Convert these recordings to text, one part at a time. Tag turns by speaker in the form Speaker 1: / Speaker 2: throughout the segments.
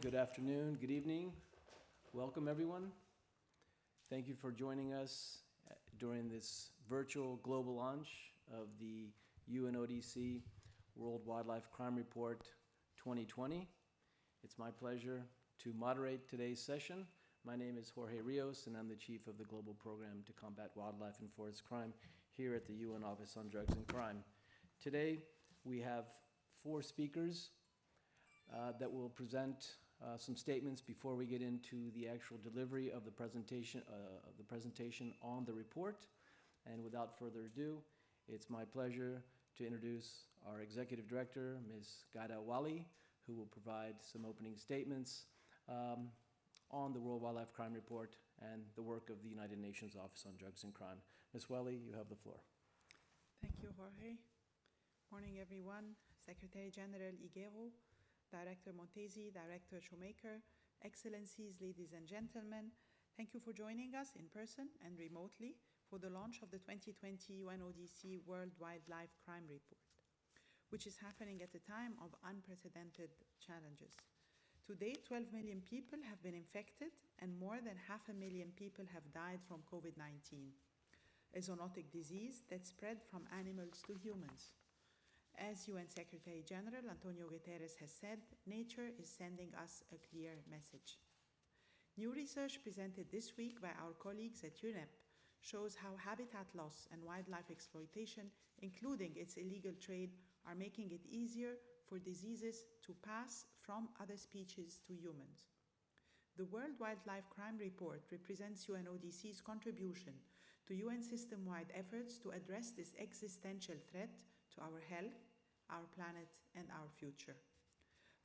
Speaker 1: good afternoon, good evening. Welcome, everyone. Thank you for joining us during this virtual global launch of the UNODC World Wildlife Crime Report 2020. It's my pleasure to moderate today's session. My name is Jorge Rios, and I'm the chief of the Global Program to Combat Wildlife and Forest Crime here at the UN Office on Drugs and Crime. Today, we have 4 speakers that will present some statements before we get into the actual delivery of the presentation on the report. And without further ado, it's my pleasure to introduce our Executive Director, Ms. Ghada Waly, who will provide some opening statements on the World Wildlife Crime Report and the work of the United Nations Office on Drugs and Crime. Ms. Waly, you have the floor.
Speaker 2: Thank you, Jorge. Morning, everyone. Secretary-General Higuero, Director Montesi, Director Schomaker, Excellencies, ladies and gentlemen, thank you for joining us in person and remotely for the launch of the 2020 UNODC World Wildlife Crime Report, which is happening at a time of unprecedented challenges. Today, 12 million people have been infected and more than 500,000 people have died from COVID-19, a zoonotic disease that spread from animals to humans. As UN Secretary-General Antonio Guterres has said, nature is sending us a clear message. New research presented this week by our colleagues at UNEP shows how habitat loss and wildlife exploitation, including its illegal trade, are making it easier for diseases to pass from other species to humans. The World Wildlife Crime Report represents UNODC's contribution to UN system-wide efforts to address this existential threat to our health, our planet, and our future.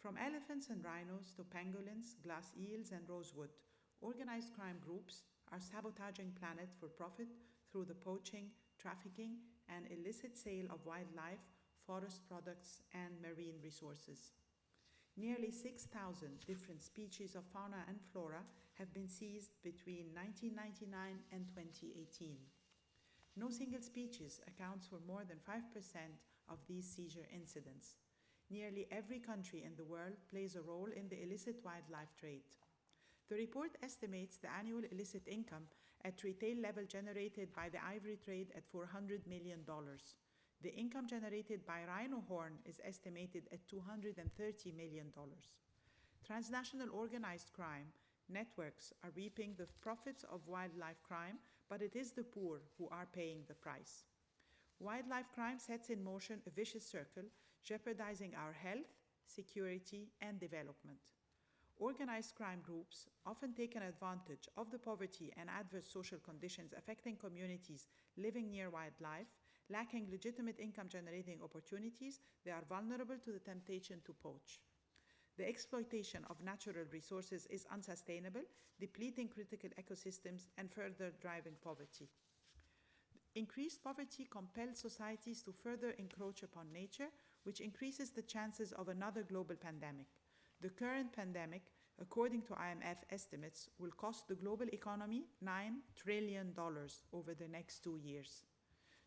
Speaker 2: From elephants and rhinos to pangolins, glass eels, and rosewood, organized crime groups are sabotaging planet for profit through the poaching, trafficking, and illicit sale of wildlife, forest products, and marine resources. Nearly 6,000 different species of fauna and flora have been seized between 1999 and 2018. No single species accounts for more than 5% of these seizure incidents. Nearly every country in the world plays a role in the illicit wildlife trade. The report estimates the annual illicit income at retail level generated by the ivory trade at $400 million. The income generated by rhino horn is estimated at $230 million. Transnational organized crime networks are reaping the profits of wildlife crime, but it is the poor who are paying the price. Wildlife crime sets in motion a vicious circle, jeopardizing our health, security, and development. Organized crime groups often take an advantage of the poverty and adverse social conditions affecting communities living near wildlife. Lacking legitimate income-generating opportunities, they are vulnerable to the temptation to poach. The exploitation of natural resources is unsustainable, depleting critical ecosystems and further driving poverty. Increased poverty compels societies to further encroach upon nature, which increases the chances of another global pandemic. The current pandemic, according to IMF estimates, will cost the global economy $9 trillion over the next 2 years.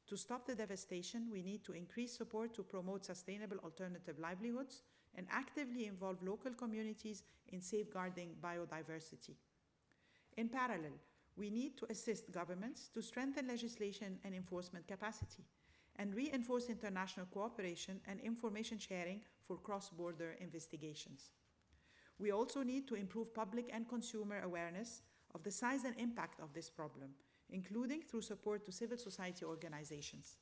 Speaker 2: To stop the devastation, we need to increase support to promote sustainable alternative livelihoods and actively involve local communities in safeguarding biodiversity. In parallel, we need to assist governments to strengthen legislation and enforcement capacity and reinforce international cooperation and information sharing for cross-border investigations. We also need to improve public and consumer awareness of the size and impact of this problem, including through support to civil society organizations.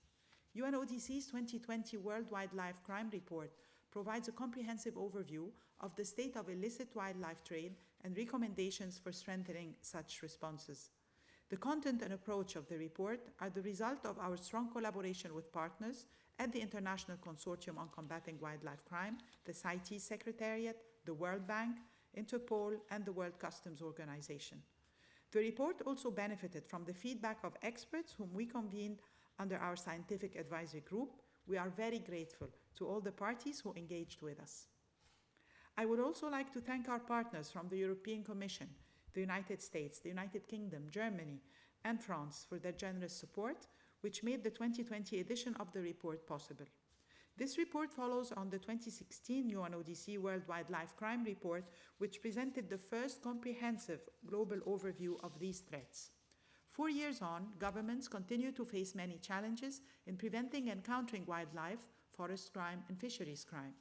Speaker 2: UNODC's 2020 World Wildlife Crime Report provides a comprehensive overview of the state of illicit wildlife trade and recommendations for strengthening such responses. The content and approach of the report are the result of our strong collaboration with partners at the International Consortium on Combating Wildlife Crime, the CITES Secretariat, the World Bank, Interpol, and the World Customs Organization. The report also benefited from the feedback of experts whom we convened under our scientific advisory group. We are very grateful to all the parties who engaged with us. I would also like to thank our partners from the European Commission, the United States, the United Kingdom, Germany, and France for their generous support, which made the 2020 edition of the report possible. This report follows on the 2016 UNODC World Wildlife Crime Report, which presented the first comprehensive global overview of these threats. 4 years on, governments continue to face many challenges in preventing and countering wildlife, forest crime, and fisheries crime.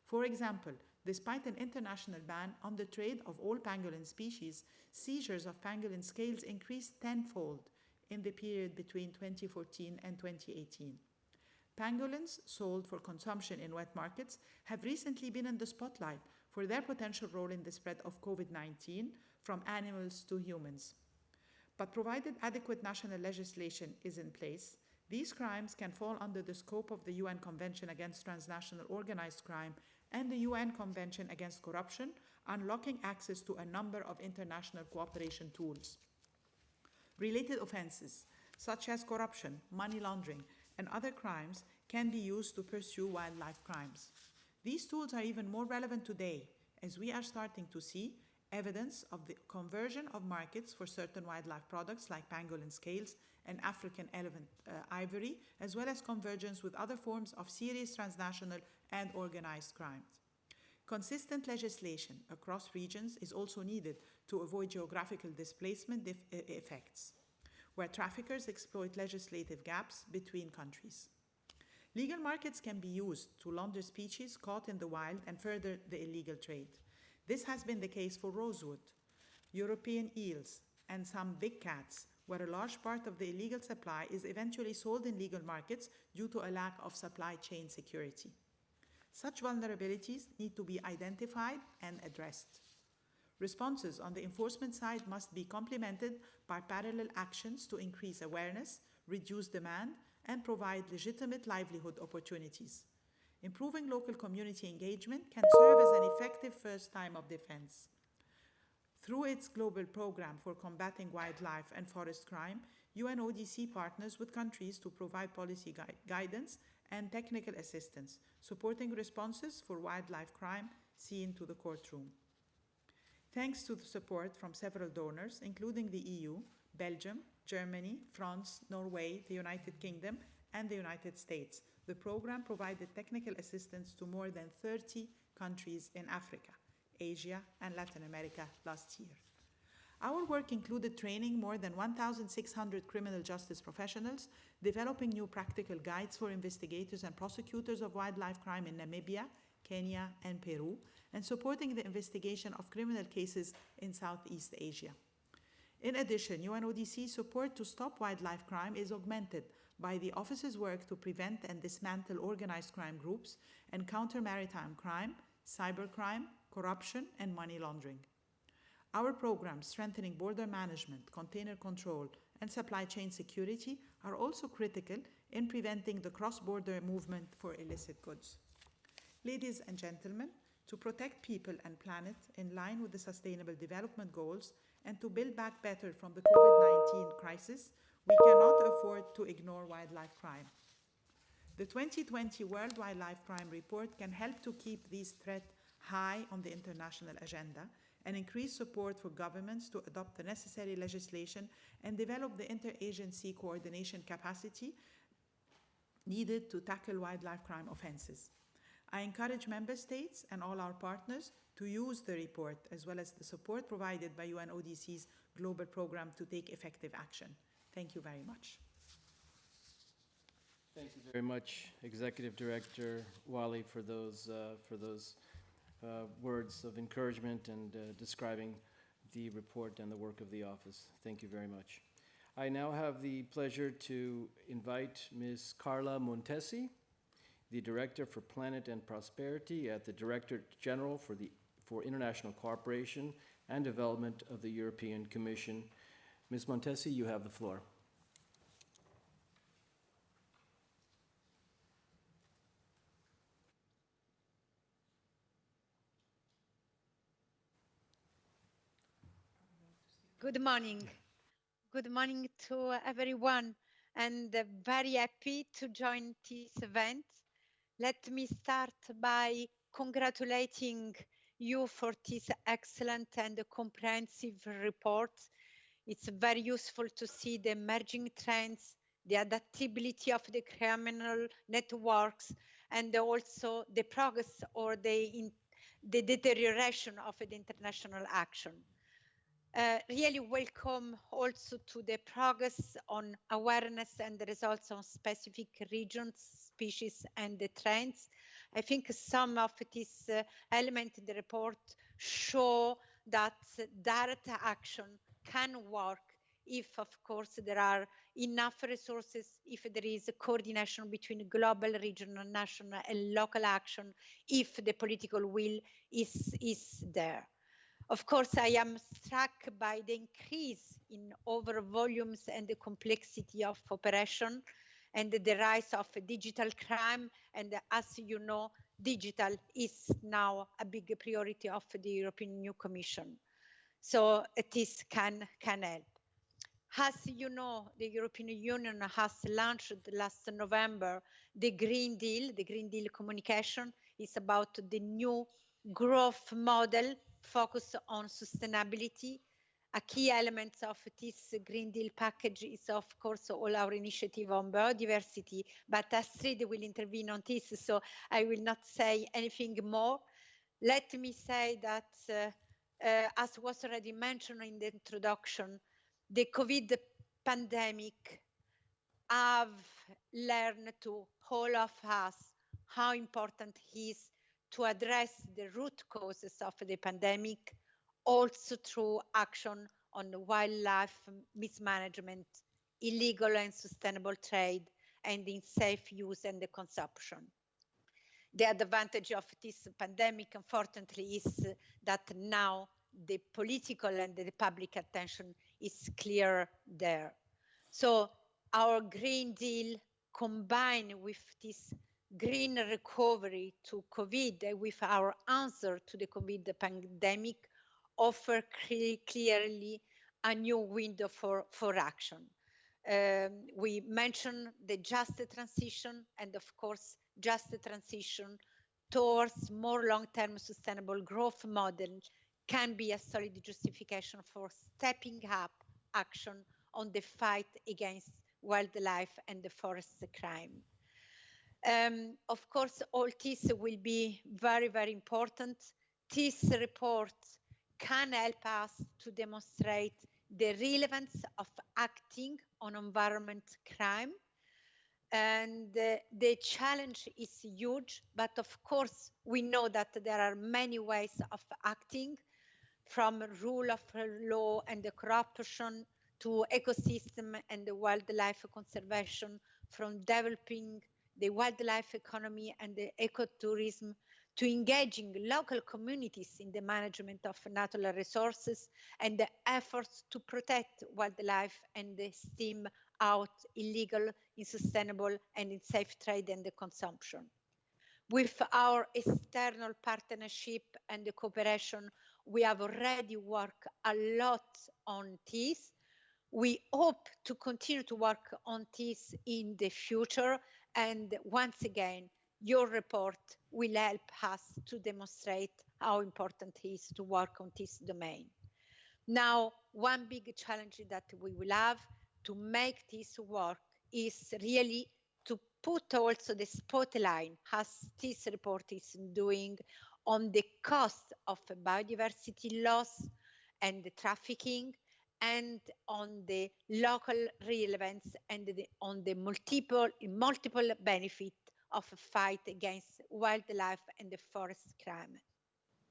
Speaker 2: For example, despite an international ban on the trade of all pangolin species, seizures of pangolin scales increased tenfold in the period between 2014 and 2018. Pangolins sold for consumption in wet markets have recently been in the spotlight for their potential role in the spread of COVID-19 from animals to humans. But provided adequate national legislation is in place, these crimes can fall under the scope of the UN Convention Against Transnational Organized Crime and the UN Convention Against Corruption, unlocking access to a number of international cooperation tools. Related offenses, such as corruption, money laundering, and other crimes, can be used to pursue wildlife crimes. These tools are even more relevant today, as we are starting to see evidence of the conversion of markets for certain wildlife products like pangolin scales and African elephant ivory, as well as convergence with other forms of serious transnational and organized crimes. Consistent legislation across regions is also needed to avoid geographical displacement effects, where traffickers exploit legislative gaps between countries. Legal markets can be used to launder species caught in the wild and further the illegal trade. This has been the case for rosewood, European eels, and some big cats, where a large part of the illegal supply is eventually sold in legal markets due to a lack of supply chain security. Such vulnerabilities need to be identified and addressed. Responses on the enforcement side must be complemented by parallel actions to increase awareness, reduce demand, and provide legitimate livelihood opportunities. Improving local community engagement can serve as an effective first line of defense. Through its global program for combating wildlife and forest crime, UNODC partners with countries to provide policy guidance and technical assistance, supporting responses for wildlife crime seen to the courtroom. Thanks to the support from several donors, including the EU, Belgium, Germany, France, Norway, the United Kingdom, and the United States, the program provided technical assistance to more than 30 countries in Africa, Asia, and Latin America last year. Our work included training more than 1,600 criminal justice professionals, developing new practical guides for investigators and prosecutors of wildlife crime in Namibia, Kenya, and Peru, and supporting the investigation of criminal cases in Southeast Asia. In addition, UNODC support to stop wildlife crime is augmented by the Office's work to prevent and dismantle organized crime groups and counter maritime crime, cybercrime, corruption, and money laundering. Our programs strengthening border management, container control, and supply chain security are also critical in preventing the cross-border movement for illicit goods. Ladies and gentlemen, to protect people and planet in line with the Sustainable Development Goals and to build back better from the COVID-19 crisis, we cannot afford to ignore wildlife crime. The 2020 World Wildlife Crime Report can help to keep these threats high on the international agenda and increase support for governments to adopt the necessary legislation and develop the interagency coordination capacity needed to tackle wildlife crime offenses. I encourage member states and all our partners to use the report as well as the support provided by UNODC's global program to take effective action. Thank you very much.
Speaker 1: Thank you very much, Executive Director Waly, for those words of encouragement and describing the report and the work of the office. Thank you very much. I now have the pleasure to invite Ms. Carla Montesi, the Director for Planet and Prosperity at the Directorate-General for International Cooperation and Development of the European Commission. Ms. Montesi, you have the floor.
Speaker 3: Good morning. Good morning to everyone, and very happy to join this event. Let me start by congratulating you for this excellent and comprehensive report. It's very useful to see the emerging trends, the adaptability of the criminal networks, and also the progress or the deterioration of the international action. Really welcome also to the progress on awareness and the results on specific regions, species, and the trends. I think some of these elements in the report show that direct action can work if, of course, there are enough resources, if there is a coordination between global, regional, national, and local action, if the political will is there. Of course, I am struck by the increase in over volumes and the complexity of operation and the rise of digital crime. And as you know, digital is now a big priority of the European Union Commission. So this can help. As you know, the European Union has launched last November the Green Deal. The Green Deal communication is about the new growth model focused on sustainability. A key element of this Green Deal package is, of course, all our initiative on biodiversity, but Astrid will intervene on this, so I will not say anything more. Let me say that, as was already mentioned in the introduction, the COVID pandemic have learned to all of us how important it is to address the root causes of the pandemic, also through action on wildlife mismanagement, illegal and sustainable trade, and in safe use and the consumption. The advantage of this pandemic, unfortunately, is that now the political and the public attention is clear there. So our Green Deal combined with this green recovery to COVID, with our answer to the COVID pandemic, offer clearly a new window for action. We mentioned the just transition, and of course, just transition towards more long-term sustainable growth model can be a solid justification for stepping up action on the fight against wildlife and the forest crime. Of course, all this will be very, very important. This report can help us to demonstrate the relevance of acting on environment crime. And the challenge is huge, but of course, we know that there are many ways of acting, from rule of law and the corruption to ecosystem and the wildlife conservation, from developing the wildlife economy and the ecotourism to engaging local communities in the management of natural resources and the efforts to protect wildlife and stem out illegal, unsustainable, and unsafe trade and the consumption. With our external partnership and the cooperation, we have already worked a lot on this. We hope to continue to work on this in the future. And once again, your report will help us to demonstrate how important it is to work on this domain. Now, one big challenge that we will have to make this work is really to put also the spotlight, as this report is doing, on the cost of biodiversity loss and the trafficking, and on the local relevance and on the multiple benefit of a fight against wildlife and the forest crime.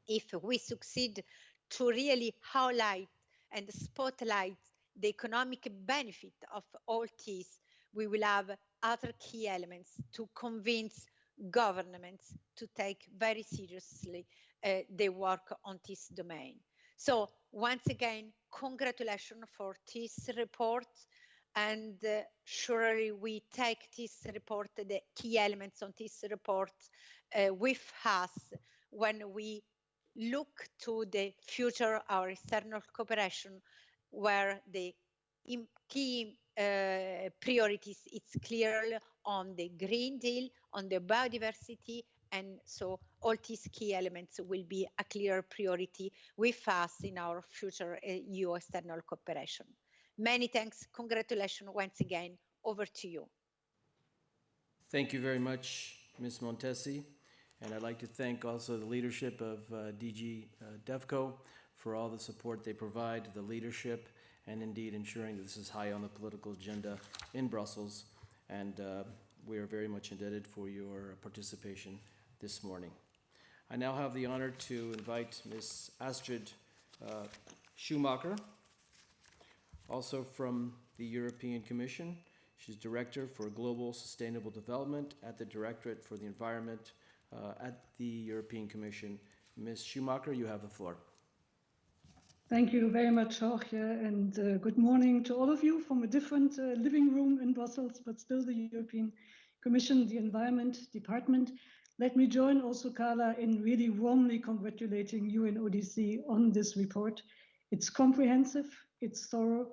Speaker 3: If we succeed to really highlight and spotlight the economic benefit of all this, we will have other key elements to convince governments to take very seriously the work on this domain. So once again, congratulations for this report, and surely we take this report, the key elements on this report with us when we look to the future, our external cooperation, where the key priorities is clearly on the Green Deal, on the biodiversity, and so all these key elements will be a clear priority with us in our future EU external cooperation. Many thanks. Congratulations once again. Over to you.
Speaker 1: Thank you very much, Ms. Montesi, and I'd like to thank also the leadership of DG DevCo for all the support they provide to the leadership and indeed ensuring that this is high on the political agenda in Brussels. And we are very much indebted for your participation this morning. I now have the honor to invite Ms. Astrid Schomaker, also from the European Commission. She's Director for Global Sustainable Development at the Directorate for the Environment at the European Commission. Ms. Schomaker, you have the floor.
Speaker 4: Thank you very much, Jorge, and good morning to all of you from a different living room in Brussels, but still the European Commission, the Environment Department. Let me join also Carla in really warmly congratulating UNODC on this report. It's comprehensive, it's thorough,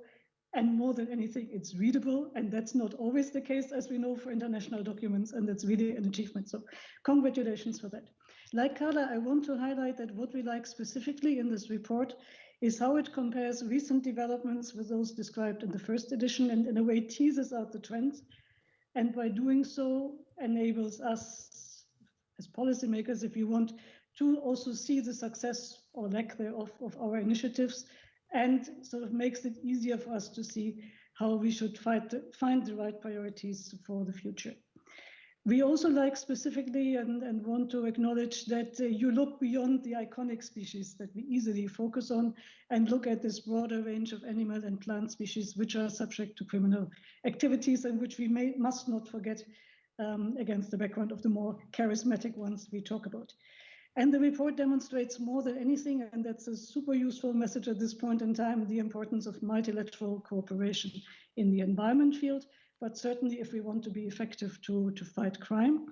Speaker 4: and more than anything, it's readable, and that's not always the case, as we know, for international documents, and that's really an achievement. So congratulations for that. Like Carla, I want to highlight that what we like specifically in this report is how it compares recent developments with those described in the first edition, and in a way teases out the trends, and by doing so enables us as policymakers, if you want, to also see the success or lack thereof of our initiatives, and sort of makes it easier for us to see how we should find the right priorities for the future. We also like specifically and want to acknowledge that you look beyond the iconic species that we easily focus on and look at this broader range of animal and plant species which are subject to criminal activities and which we must not forget against the background of the more charismatic ones we talk about. And the report demonstrates more than anything, and that's a super useful message at this point in time, the importance of multilateral cooperation in the environment field, but certainly if we want to be effective to fight crime.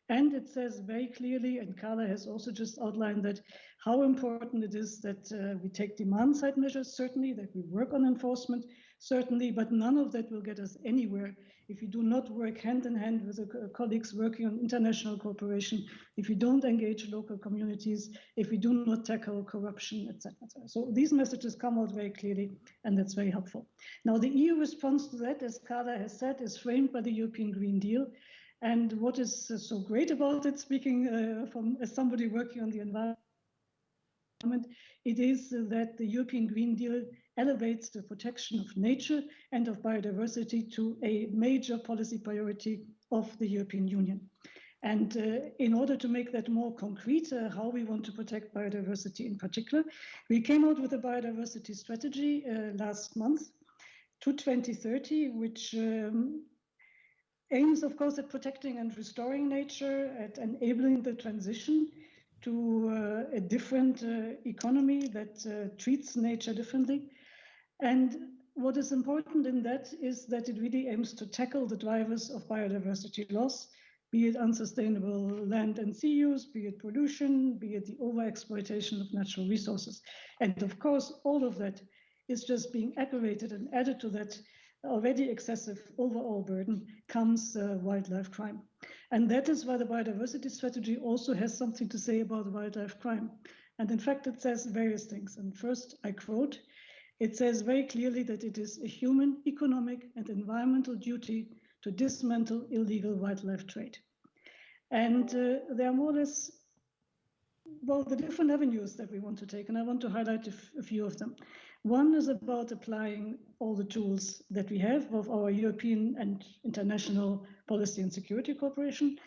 Speaker 4: And it says very clearly, and Carla has also just outlined that, how important it is that we take demand-side measures, certainly, that we work on enforcement, certainly, but none of that will get us anywhere if you do not work hand in hand with the colleagues working on international cooperation, if you don't engage local communities, if we do not tackle corruption, etc. So these messages come out very clearly, and that's very helpful. Now, the EU response to that, as Carla has said, is framed by the European Green Deal. And what is so great about it, speaking as somebody working on the environment, it is that the European Green Deal elevates the protection of nature and of biodiversity to a major policy priority of the European Union. And in order to make that more concrete, how we want to protect biodiversity in particular, we came out with a biodiversity strategy last month to 2030, which aims, of course, at protecting and restoring nature, at enabling the transition to a different economy that treats nature differently. And what is important in that is that it really aims to tackle the drivers of biodiversity loss, be it unsustainable land and sea use, be it pollution, be it the overexploitation of natural resources. And of course, all of that is just being aggravated, and added to that already excessive overall burden comes wildlife crime. And that is why the biodiversity strategy also has something to say about wildlife crime. And in fact, it says various things. And first, I quote, it says very clearly that it is a human, economic, and environmental duty to dismantle illegal wildlife trade. And there are more or less, well, the different avenues that we want to take, and I want to highlight a few of them. One is about applying all the tools that we have of our European and international policy and security cooperation.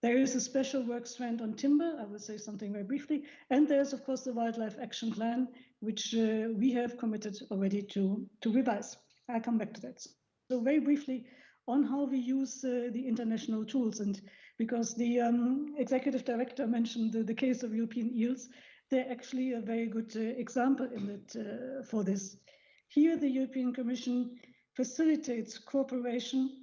Speaker 4: There is a special work strand on timber. I will say something very briefly. And there's, of course, the Wildlife Action Plan, which we have committed already to revise. I'll come back to that. So very briefly on how we use the international tools. And because the executive director mentioned the case of European eels, they're actually a very good example in it for this. Here, the European Commission facilitates cooperation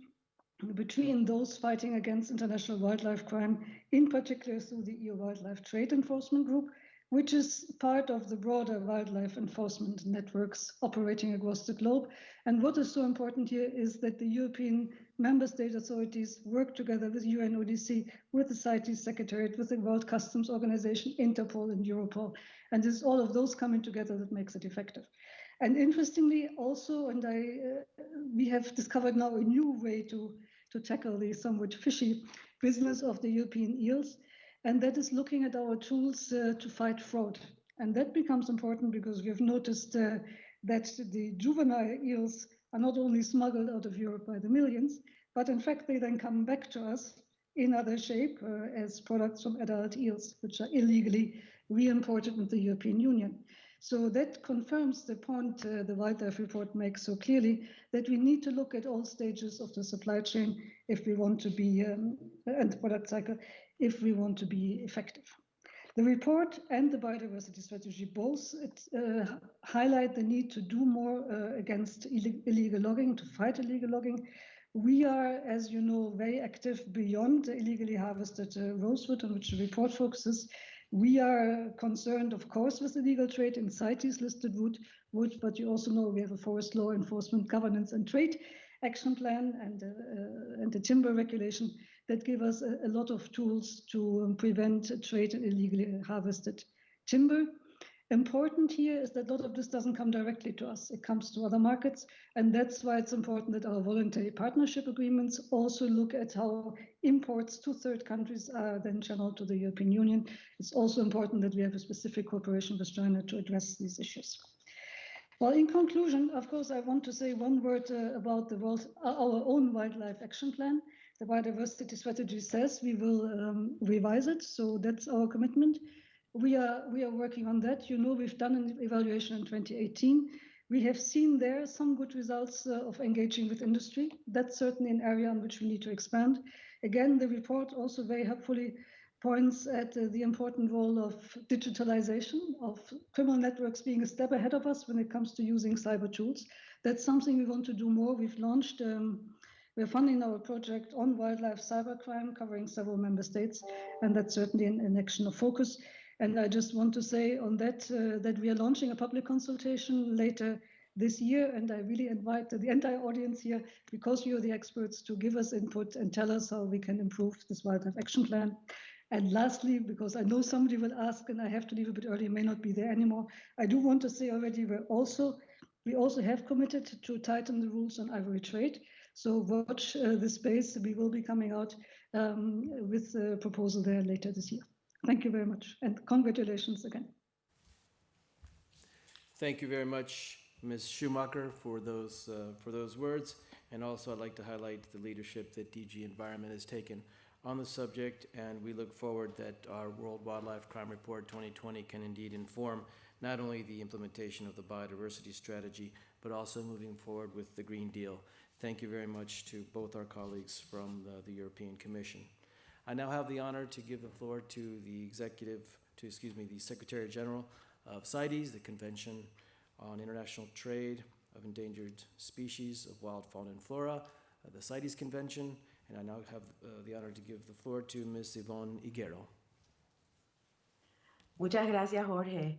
Speaker 4: between those fighting against international wildlife crime, in particular through the EU Wildlife Trade Enforcement Group, which is part of the broader wildlife enforcement networks operating across the globe. And what is so important here is that the European member state authorities work together with UNODC, with the CITES Secretariat, with the World Customs Organization, Interpol and Europol. And it's all of those coming together that makes it effective. And interestingly also, and we have discovered now a new way to to tackle the somewhat fishy business of the European eels, and that is looking at our tools to fight fraud. And that becomes important because we have noticed that the juvenile eels are not only smuggled out of Europe by the millions, but in fact they then come back to us in other shape as products from adult eels, which are illegally re-imported into the European Union. So that confirms the point the wildlife report makes so clearly, that we need to look at all stages of the supply chain if we want to be, and the product cycle, if we want to be effective. The report and the biodiversity strategy both highlight the need to do more against illegal logging, to fight illegal logging. We are, as you know, very active beyond the illegally harvested rosewood, on which the report focuses. We are concerned, of course, with illegal trade in CITES listed wood, but you also know we have a forest law enforcement, governance and trade action plan and the timber regulation that give us a lot of tools to prevent trade in illegally harvested timber. Important here is that a lot of this doesn't come directly to us. It comes to other markets, and that's why it's important that our voluntary partnership agreements also look at how imports to third countries are then channeled to the European Union. It's also important that we have a specific cooperation with China to address these issues. Well, in conclusion, of course, I want to say one word about our own wildlife action plan. The biodiversity strategy says we will revise it, so that's our commitment. We are working on that. You know, we've done an evaluation in 2018. We have seen there some good results of engaging with industry. That's certainly an area on which we need to expand. Again, the report also very helpfully points at the important role of digitalization, of criminal networks being a step ahead of us when it comes to using cyber tools. That's something we want to do more. We've launched, we're funding our project on wildlife cybercrime, covering several member states, and that's certainly an action of focus. And I just want to say on that, that we are launching a public consultation later this year, and I really invite the entire audience here, because you are the experts, to give us input and tell us how we can improve this wildlife action plan. And lastly, because I know somebody will ask, and I have to leave a bit early, may not be there anymore, I do want to say already we also have committed to tighten the rules on ivory trade. So watch this space. We will be coming out with a proposal there later this year. Thank you very much, and congratulations again.
Speaker 1: Thank you very much, Ms. Schomaker, for those words. And also I'd like to highlight the leadership that DG Environment has taken on the subject, and we look forward that our World Wildlife Crime Report 2020 can indeed inform not only the implementation of the biodiversity strategy, but also moving forward with the Green Deal. Thank you very much to both our colleagues from the European Commission. I now have the honor to give the floor to the Secretary-General of CITES, the Convention on International Trade of Endangered Species of Wild Fauna and Flora, the CITES Convention, and I now have the honor to give the floor to Ms. Ivonne Higuero.
Speaker 5: Muchas gracias, Jorge.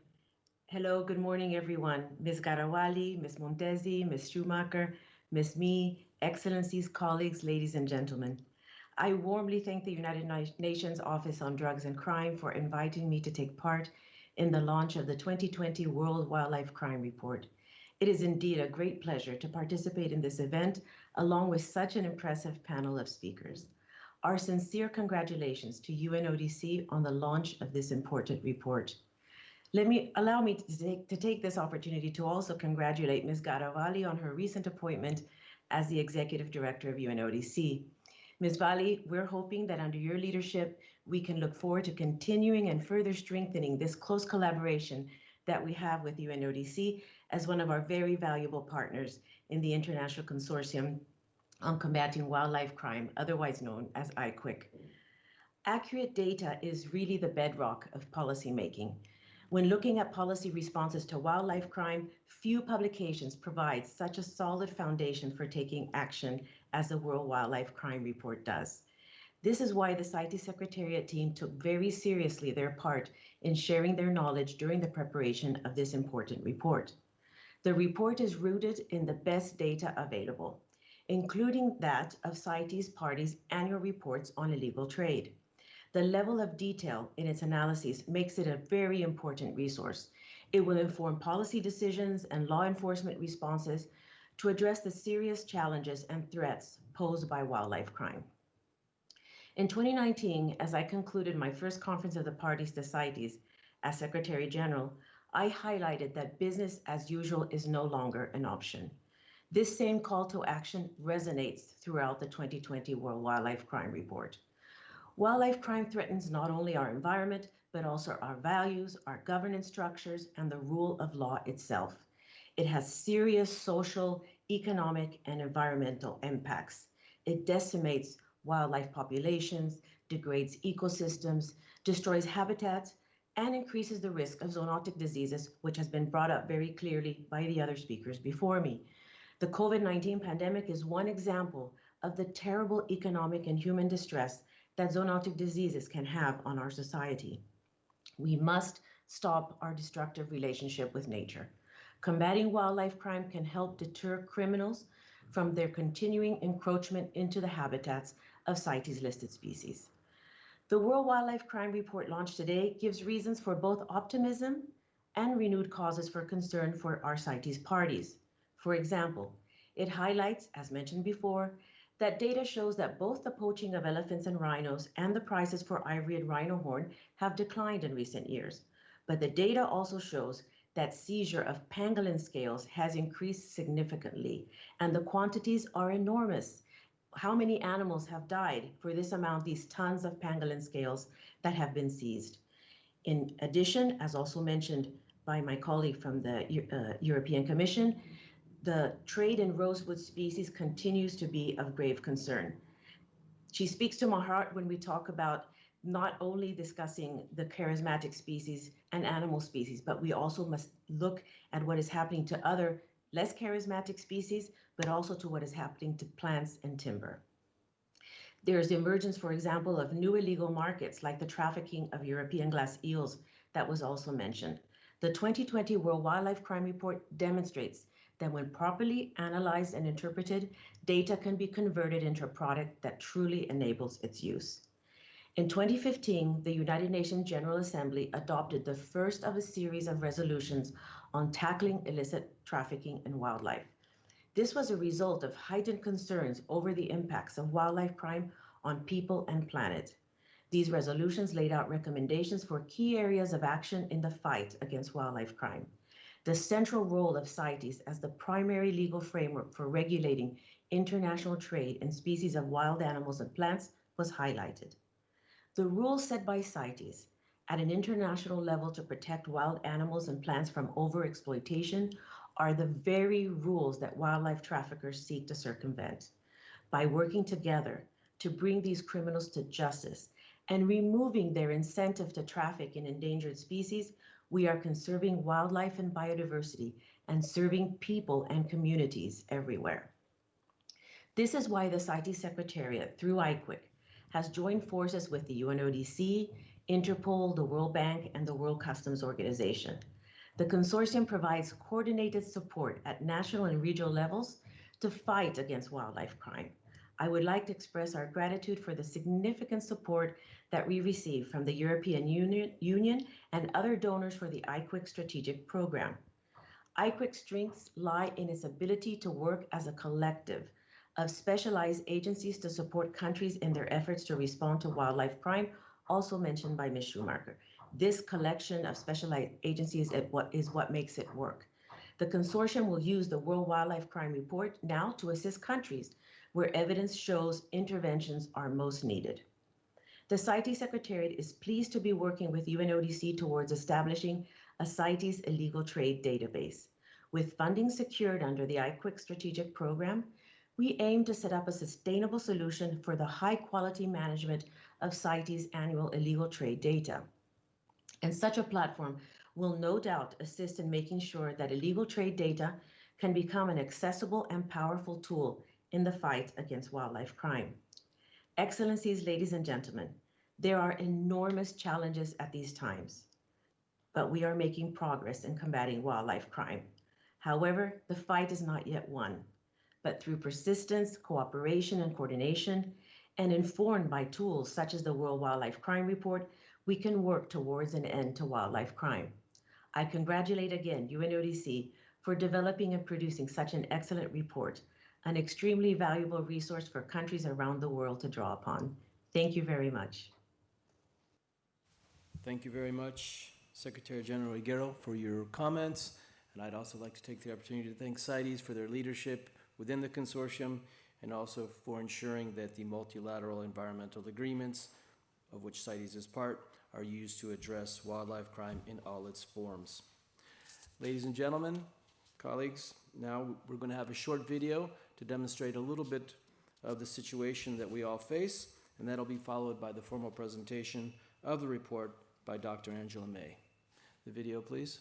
Speaker 5: Hello, good morning, everyone. Ms. Ghada, Ms. Montesi, Ms. Schomaker, Ms. Me, Excellencies, colleagues, ladies and gentlemen. I warmly thank the United Nations Office on Drugs and Crime for inviting me to take part in the launch of the 2020 World Wildlife Crime Report. It is indeed a great pleasure to participate in this event along with such an impressive panel of speakers. Our sincere congratulations to UNODC on the launch of this important report. Allow me to take this opportunity to also congratulate Ms. Ghada on her recent appointment as the Executive Director of UNODC. Ms. Waly, we're hoping that under your leadership, we can look forward to continuing and further strengthening this close collaboration that we have with UNODC as one of our very valuable partners in the International Consortium on Combating Wildlife Crime, otherwise known as IQWiC. Accurate data is really the bedrock of policymaking. When looking at policy responses to wildlife crime, few publications provide such a solid foundation for taking action as the World Wildlife Crime Report does. This is why the CITES Secretariat team took very seriously their part in sharing their knowledge during the preparation of this important report. The report is rooted in the best data available, including that of CITES parties' annual reports on illegal trade. The level of detail in its analyses makes it a very important resource. It will inform policy decisions and law enforcement responses to address the serious challenges and threats posed by wildlife crime. In 2019, as I concluded my first conference of the parties to CITES as Secretary-General, I highlighted that business as usual is no longer an option. This same call to action resonates throughout the 2020 World Wildlife Crime Report. Wildlife crime threatens not only our environment, but also our values, our governance structures, and the rule of law itself. It has serious social, economic, and environmental impacts. It decimates wildlife populations, degrades ecosystems, destroys habitats, and increases the risk of zoonotic diseases, which has been brought up very clearly by the other speakers before me. The COVID-19 pandemic is one example of the terrible economic and human distress that zoonotic diseases can have on our society. We must stop our destructive relationship with nature. Combating wildlife crime can help deter criminals from their continuing encroachment into the habitats of CITES listed species. The World Wildlife Crime Report launched today gives reasons for both optimism and renewed causes for concern for our CITES parties. For example, it highlights, as mentioned before, that data shows that both the poaching of elephants and rhinos and the prices for ivory and rhino horn have declined in recent years. But the data also shows that seizure of pangolin scales has increased significantly, and the quantities are enormous. How many animals have died for this amount, these tons of pangolin scales that have been seized? In addition, as also mentioned by my colleague from the European Commission, the trade in rosewood species continues to be of grave concern. She speaks to my heart when we talk about not only discussing the charismatic species and animal species, but we also must look at what is happening to other less charismatic species, but also to what is happening to plants and timber. There's the emergence, for example, of new illegal markets like the trafficking of European glass eels that was also mentioned. The 2020 World Wildlife Crime Report demonstrates that when properly analyzed and interpreted, data can be converted into a product that truly enables its use. In 2015, the United Nations General Assembly adopted the first of a series of resolutions on tackling illicit trafficking in wildlife. This was a result of heightened concerns over the impacts of wildlife crime on people and planet. These resolutions laid out recommendations for key areas of action in the fight against wildlife crime. The central role of CITES as the primary legal framework for regulating international trade in species of wild animals and plants was highlighted. The rules set by CITES at an international level to protect wild animals and plants from overexploitation are the very rules that wildlife traffickers seek to circumvent. By working together to bring these criminals to justice and removing their incentive to traffic in endangered species, we are conserving wildlife and biodiversity and serving people and communities everywhere. This is why the CITES Secretariat, through IQWiC, has joined forces with the UNODC, Interpol, the World Bank, and the World Customs Organization. The consortium provides coordinated support at national and regional levels to fight against wildlife crime. I would like to express our gratitude for the significant support that we receive from the European Union and other donors for the IQWiC strategic program. IQWiC's strengths lie in its ability to work as a collective of specialized agencies to support countries in their efforts to respond to wildlife crime, also mentioned by Ms. Schomaker. This collection of specialized agencies is what makes it work. The consortium will use the World Wildlife Crime Report now to assist countries where evidence shows interventions are most needed. The CITES Secretariat is pleased to be working with UNODC towards establishing a CITES illegal trade database. With funding secured under the IQWiC strategic program, we aim to set up a sustainable solution for the high quality management of CITES annual illegal trade data. And such a platform will no doubt assist in making sure that illegal trade data can become an accessible and powerful tool in the fight against wildlife crime. Excellencies, ladies and gentlemen, there are enormous challenges at these times, but we are making progress in combating wildlife crime. However, the fight is not yet won, but through persistence, cooperation, and coordination, and informed by tools such as the World Wildlife Crime Report, we can work towards an end to wildlife crime. I congratulate again UNODC for developing and producing such an excellent report. an extremely valuable resource for countries around the world to draw upon. Thank you very much.
Speaker 1: Thank you very much, Secretary-General Higuero, for your comments. And I'd also like to take the opportunity to thank CITES for their leadership within the consortium and also for ensuring that the multilateral environmental agreements, of which CITES is part, are used to address wildlife crime in all its forms. Ladies and gentlemen, colleagues, now we're going to have a short video to demonstrate a little bit of the situation that we all face, and that'll be followed by the formal presentation of the report by Dr. Angela May. The video, please.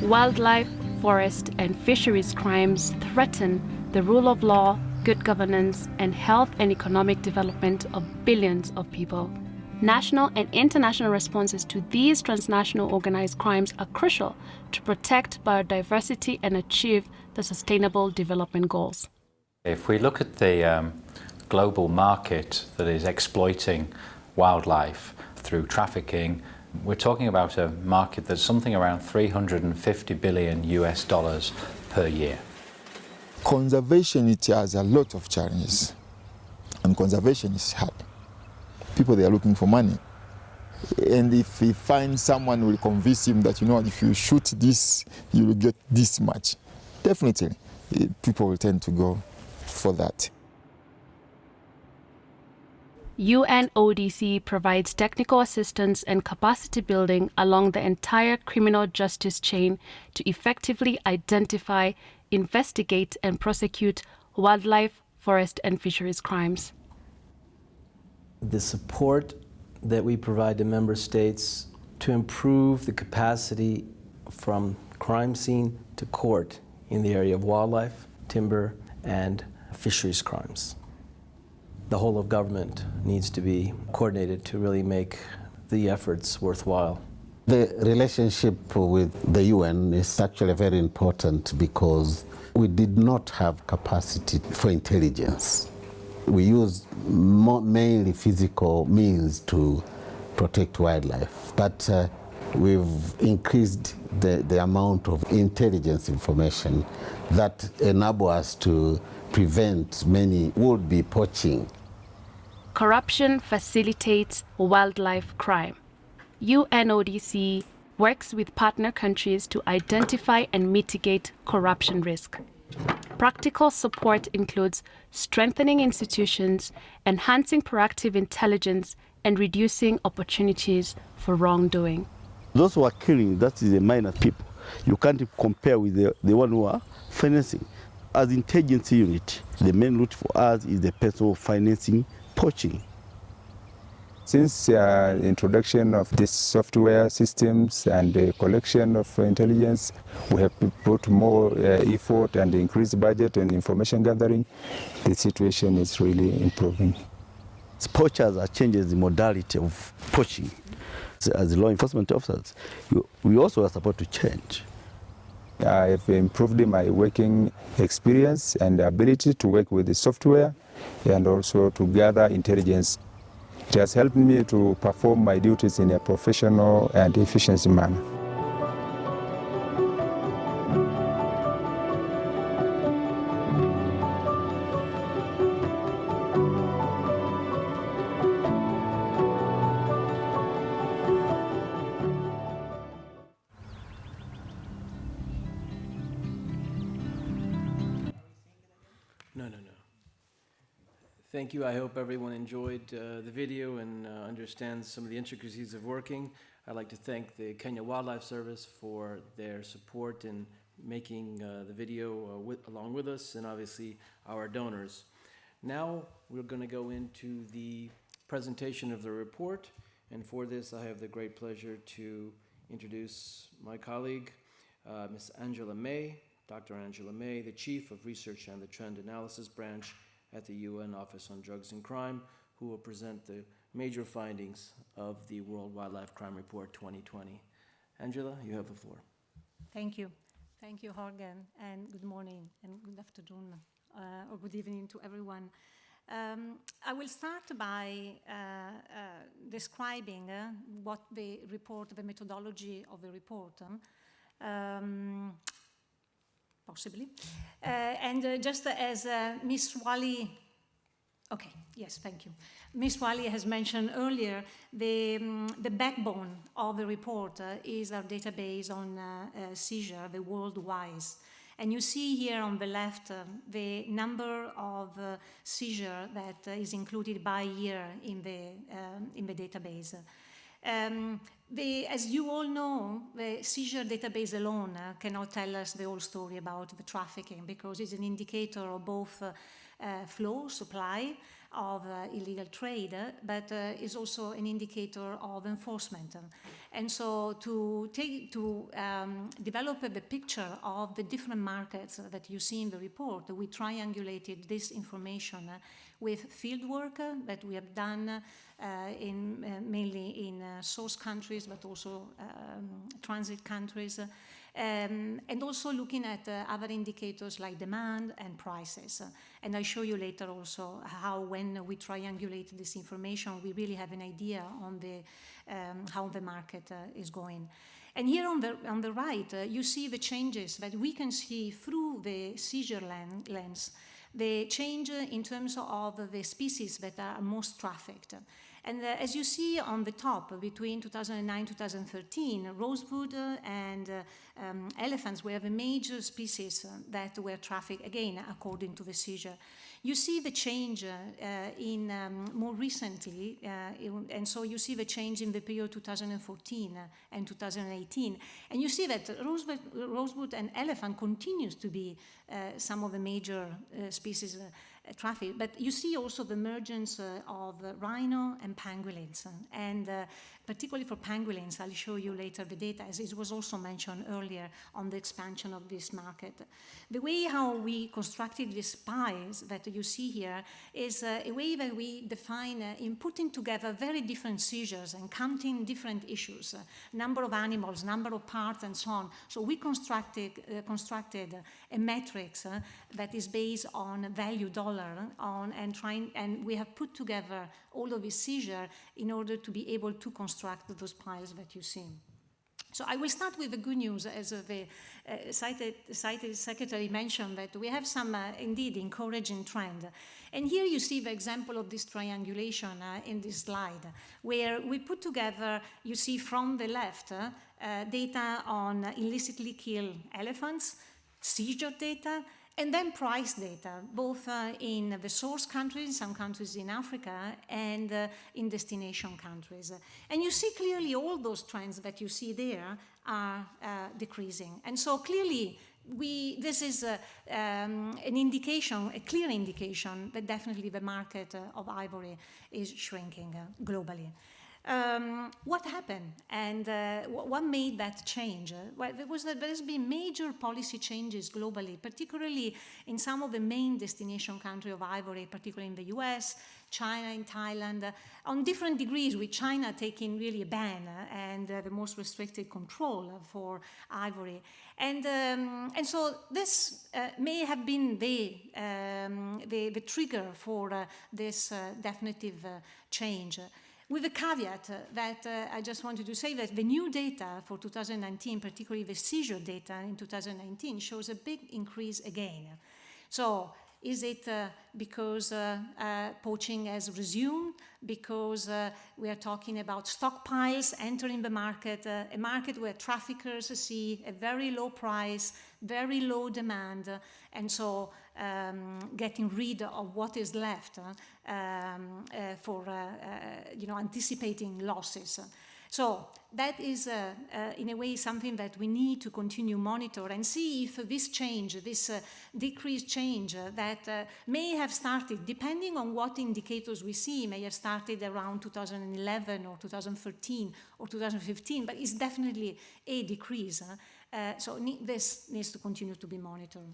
Speaker 6: Wildlife, forest, and fisheries crimes threaten the rule of law, good governance, and health and economic development of billions of people. National and international responses to these transnational organized crimes are crucial to protect biodiversity and achieve the Sustainable Development Goals.
Speaker 7: If we look at the global market that is exploiting wildlife through trafficking, we're talking about a market that's something around $350 billion per year.
Speaker 8: Conservation, it has a lot of challenges, and conservation is hard. People, they are looking for money. And if he finds someone who will convince him that, you know, if you shoot this, you will get this much, definitely, people will tend to go for that.
Speaker 6: UNODC provides technical assistance and capacity building along the entire criminal justice chain to effectively identify, investigate, and prosecute wildlife, forest, and fisheries crimes.
Speaker 1: The support that we provide to member states to improve the capacity from crime scene to court in the area of wildlife, timber, and fisheries crimes. The whole of government needs to be coordinated to really make the efforts worthwhile.
Speaker 9: The relationship with the UN is actually very important because we did not have capacity for intelligence. We used mainly physical means to protect wildlife, but we've increased the amount of intelligence information that enable us to prevent many would-be poaching.
Speaker 6: Corruption facilitates wildlife crime. UNODC works with partner countries to identify and mitigate corruption risk. Practical support includes strengthening institutions, enhancing proactive intelligence, and reducing opportunities for wrongdoing.
Speaker 10: Those who are killing, that is the minor people. You can't compare with the one who are financing. As intelligence unit, the main route for us is the person financing poaching.
Speaker 11: Since the introduction of these software systems and the collection of intelligence, we have put more effort and increased budget and information gathering. The situation is really improving.
Speaker 10: Poachers are changing the modality of poaching. As law enforcement officers, we also are supposed to change.
Speaker 11: I have improved my working experience and ability to work with the software and also to gather intelligence. It has helped me to perform my duties in a professional and efficient manner.
Speaker 1: No. Thank you. I hope everyone enjoyed the video and understands some of the intricacies of working. I'd like to thank the Kenya Wildlife Service for their support in making the video along with us, and obviously our donors. Now we're going to go into the presentation of the report, and for this I have the great pleasure to introduce my colleague, Ms. Angela May, Dr. Angela May, the Chief of Research and the Trend Analysis Branch at the UN Office on Drugs and Crime, who will present the major findings of the World Wildlife Crime Report 2020. Angela, you have the floor.
Speaker 12: Thank you. Thank you, Jorge, and good morning and good afternoon or good evening to everyone. I will start by describing what the report, the methodology of the report, possibly. And just as Ms. Waly, okay, yes, thank you. Ms. Waly has mentioned earlier, the backbone of the report is our database on seizure, the WorldWise. And you see here on the left the number of seizure that is included by year in the database. As you all know, the seizure database alone cannot tell us the whole story about the trafficking, because it's an indicator of both flow, supply of illegal trade, but is also an indicator of enforcement. And so to develop the picture of the different markets that you see in the report, we triangulated this information with fieldwork that we have done mainly in source countries, but also transit countries, and also looking at other indicators like demand and prices. And I'll show you later also how, when we triangulate this information, we really have an idea on how the market is going. And here on the right, you see the changes that we can see through the seizure lens, the change in terms of the species that are most trafficked. And as you see on the top, between 2009 and 2013, rosewood and elephants were the major species that were trafficked, again, according to the seizure. You see the change more recently, and so you see the change in the period 2014 and 2018. And you see that rosewood and elephant continues to be some of the major species traffic, but you see also the emergence of rhino and pangolins, and particularly for pangolins, I'll show you later the data, as it was also mentioned earlier on the expansion of this market. The way how we constructed these pies that you see here is a way that we define in putting together very different seizures and counting different issues, number of animals, number of parts, and so on. So we constructed a matrix that is based on value dollar, and we have put together all of these seizure in order to be able to construct those piles that you see. So I will start with the good news, as the CITES Secretary mentioned, that we have some indeed encouraging trend. And here you see the example of this triangulation in this slide, where we put together, you see from the left, data on illicitly killed elephants, seizure data, and then price data, both in the source countries, some countries in Africa, and in destination countries. And you see clearly all those trends that you see there are decreasing. And so clearly, this is an indication, a clear indication that definitely the market of ivory is shrinking globally. what happened and what made that change? Well, there's been major policy changes globally, particularly in some of the main destination countries of ivory, particularly in the US, China and Thailand, on different degrees, with China taking really a ban and the most restricted control for ivory. And so this may have been the trigger for this definitive change. With the caveat that I just wanted to say that the new data for 2019, particularly the seizure data in 2019, shows a big increase again. So is it because poaching has resumed? Because we are talking about stockpiles entering the market, a market where traffickers see a very low price, very low demand, and so getting rid of what is left for anticipating losses. So that is, in a way, something that we need to continue monitor and see if this change, this decreased change that may have started, depending on what indicators we see, may have started around 2011 or 2013 or 2015, but it's definitely a decrease. So this needs to continue to be monitored.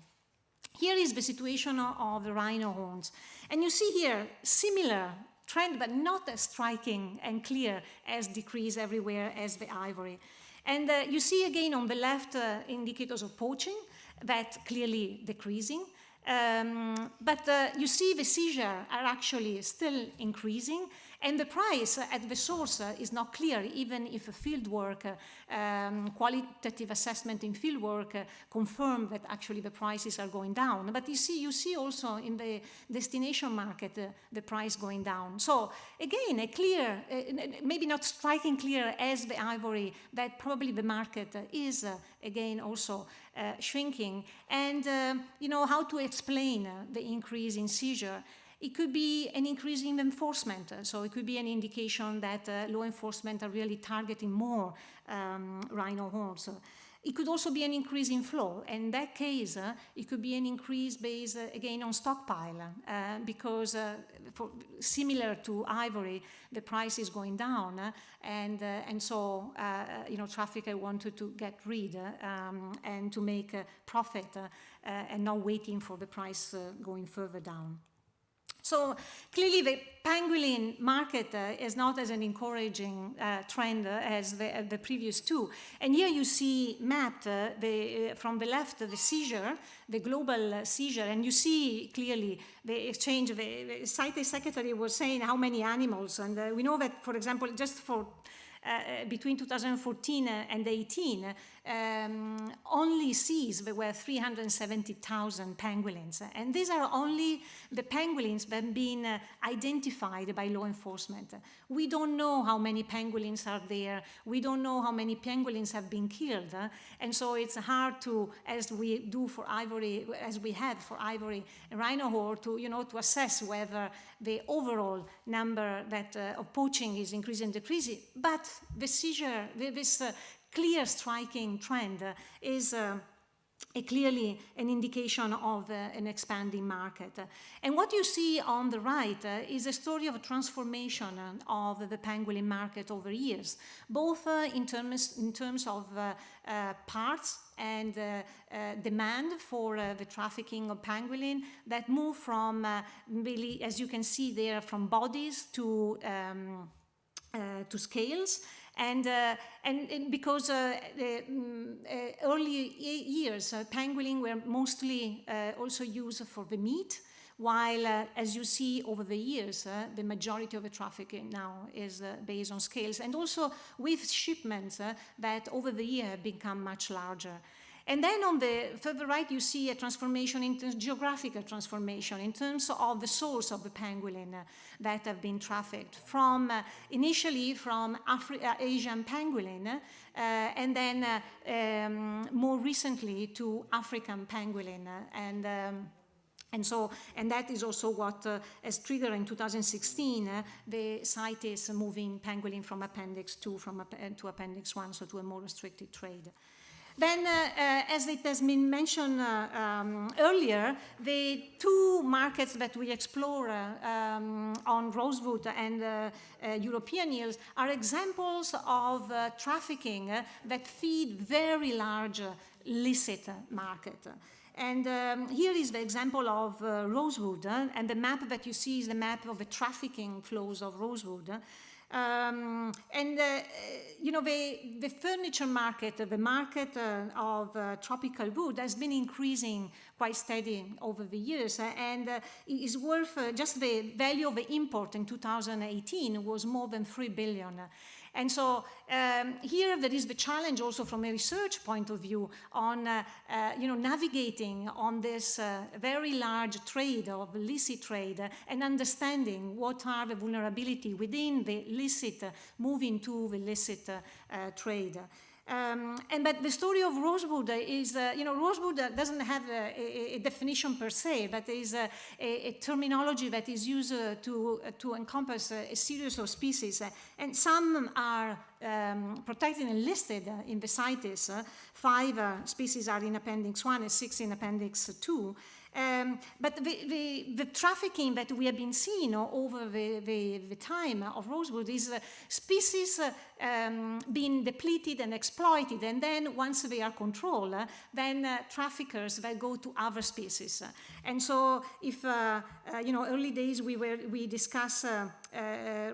Speaker 12: Here is the situation of the rhino horns. And you see here similar trend, but not as striking and clear as decrease everywhere as the ivory. And you see again on the left indicators of poaching that clearly decreasing. But you see the seizure are actually still increasing, and the price at the source is not clear, even if a fieldwork, qualitative assessment in fieldwork confirm that actually the prices are going down. But you see also in the destination market the price going down. So again, a clear, maybe not striking clear as the ivory, that probably the market is again also shrinking. And how to explain the increase in seizure? It could be an increase in enforcement, so it could be an indication that law enforcement are really targeting more rhino horns. It could also be an increase in flow. In that case, it could be an increase based, again, on stockpile, because similar to ivory, the price is going down, and so trafficker wanted to get rid and to make a profit and not waiting for the price going further down. So clearly the pangolin market is not as an encouraging trend as the previous two. And here you see mapped from the left the seizure, the global seizure, and you see clearly the exchange. The CITES secretary was saying how many animals, and we know that, for example, just for between 2014 and 18, only seized there were 370,000 pangolins. And these are only the pangolins that have been identified by law enforcement. We don't know how many pangolins are there. We don't know how many pangolins have been killed. And so it's hard to, as we do for ivory, as we had for ivory and rhino horn, to assess whether the overall number that of poaching is increasing and decreasing. But the seizure, this clear striking trend is clearly an indication of an expanding market. And what you see on the right is a story of a transformation of the pangolin market over years, both in terms of parts and demand for the trafficking of pangolin that move from really, as you can see there, from bodies to scales. And because the early years, pangolin were mostly also used for the meat, while as you see over the years, the majority of the trafficking now is based on scales, and also with shipments that over the year have become much larger. And then on the further right, you see a transformation into geographical transformation in terms of the source of the pangolin that have been trafficked from initially from Asian pangolin and then more recently to African pangolin. And that is also what has triggered in 2016 the CITES moving pangolin from Appendix 2 to Appendix 1, so to a more restricted trade. Then, as it has been mentioned earlier, the two markets that we explore on rosewood and European eels are examples of trafficking that feed very large illicit market. And here is the example of rosewood, and the map that you see is the map of the trafficking flows of rosewood. You know, the furniture market, the market of tropical wood has been increasing quite steady over the years, and it is worth, just the value of the import in 2018 was more than 3 billion. And so here there is the challenge also from a research point of view on you know, navigating on this very large trade of illicit trade and understanding what are the vulnerability within the illicit moving to the illicit trade. But the story of rosewood is, you know, rosewood doesn't have a definition per se, but is a terminology that is used to encompass a series of species. And some are protected and listed in the CITES. 5 species are in Appendix 1 and 6 in Appendix 2. But the trafficking that we have been seeing over the time of rosewood is species being depleted and exploited, and then once they are controlled, then traffickers that go to other species. And so if, you know, early days we discuss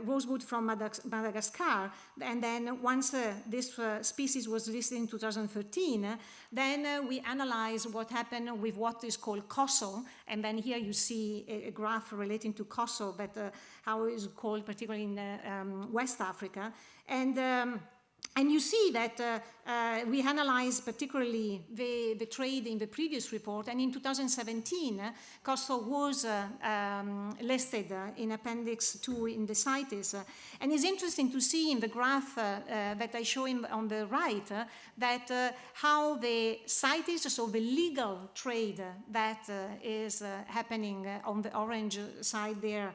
Speaker 12: rosewood from Madagascar, and then once this species was listed in 2013, then we analyze what happened with what is called Koso, and then here you see a graph relating to Koso, but how it is called particularly in West Africa. And you see that we analyzed particularly the trade in the previous report, and in 2017, Koso was listed in Appendix 2 in the CITES. And it's interesting to see in the graph that I show on the right that how the CITES, so the legal trade that is happening on the orange side there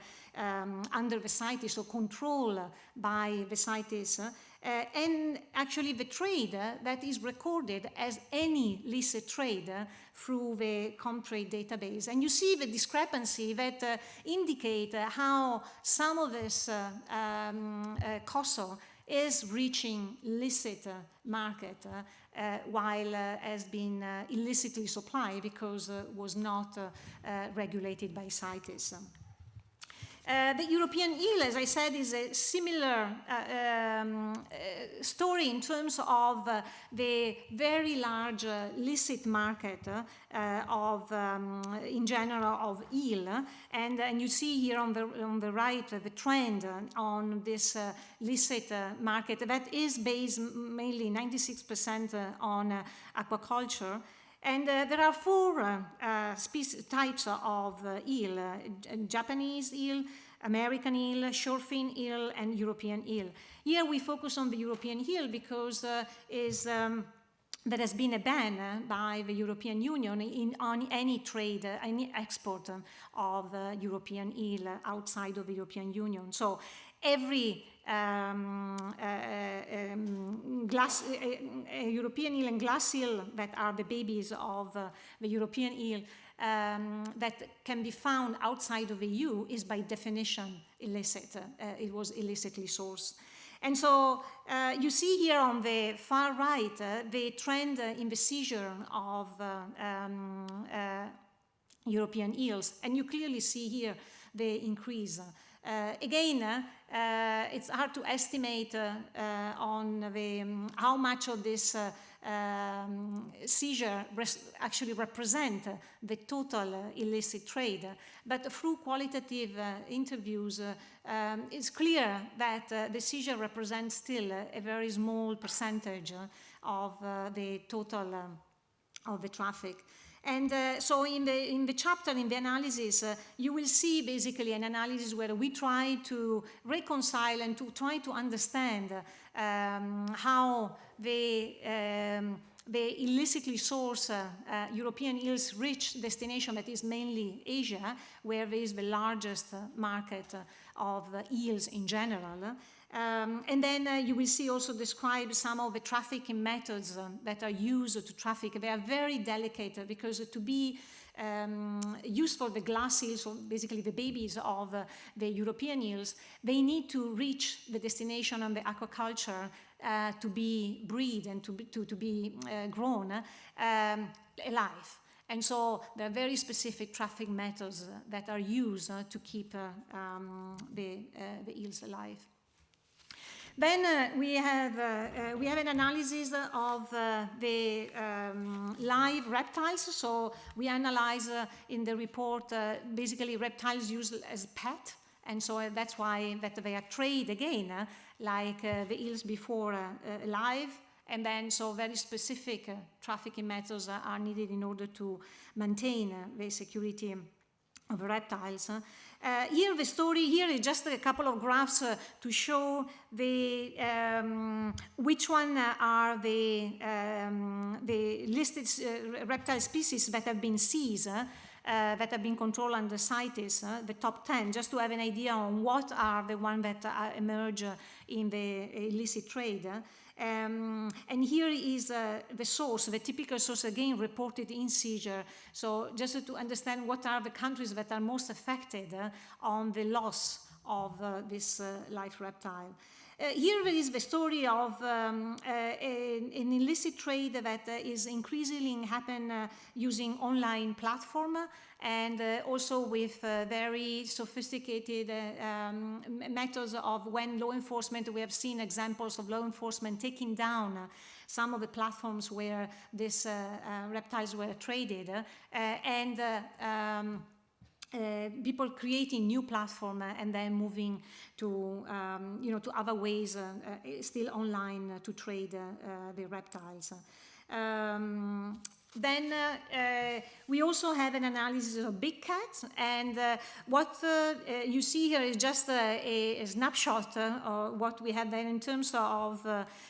Speaker 12: under the CITES, so controlled by the CITES, and actually the trade that is recorded as any illicit trade through the Comtrade database. And you see the discrepancy that indicate how some of this Koso is reaching illicit market while has been illicitly supplied because was not regulated by CITES. The European eel, as I said, is a similar story in terms of the very large illicit market of, in general, of eel. And you see here on the right the trend on this illicit market that is based mainly 96% on aquaculture. And there are 4 types of eel: Japanese eel, American eel, shorefin eel, and European eel. Here we focus on the European eel because there has been a ban by the European Union on any trade, any export of European eel outside of the European Union. So every European eel and glass eel that are the babies of the European eel that can be found outside of the EU is by definition illicit. It was illicitly sourced. And so you see here on the far right the trend in the seizure of European eels, and you clearly see here the increase. Again, it's hard to estimate on how much of this seizure actually represent the total illicit trade, but through qualitative interviews, it's clear that the seizure represents still a very small percentage of the total of the traffic. And so in the chapter, in the analysis, you will see basically an analysis where we try to reconcile and to try to understand how the the illicitly sourced European eels reach destination that is mainly Asia, where there is the largest market of eels in general. And then you will see also describe some of the trafficking methods that are used to traffic. They are very delicate because to be used for the glass eels, or basically the babies of the European eels, they need to reach the destination on the aquaculture to be bred and to be grown alive. And so there are very specific traffic methods that are used to keep the eels alive. Then we have an analysis of the live reptiles. So we analyze in the report basically reptiles used as pet, and so that's why that they are traded again, like the eels before alive. And then so very specific trafficking methods are needed in order to maintain the security of reptiles. Here the story here is just a couple of graphs to show the which one are the listed reptile species that have been seized, that have been controlled under CITES, the top 10, just to have an idea on what are the ones that emerge in the illicit trade. And here is the source, the typical source, again reported in seizure. So just to understand what are the countries that are most affected on the loss of this live reptile. Here is the story of an illicit trade that is increasingly happen using online platform and also with very sophisticated methods of when law enforcement, we have seen examples of law enforcement taking down some of the platforms where these reptiles were traded and people creating new platform and then moving to to other ways still online to trade the reptiles. Then we also have an analysis of big cats, and what you see here is just a snapshot of what we have there in terms of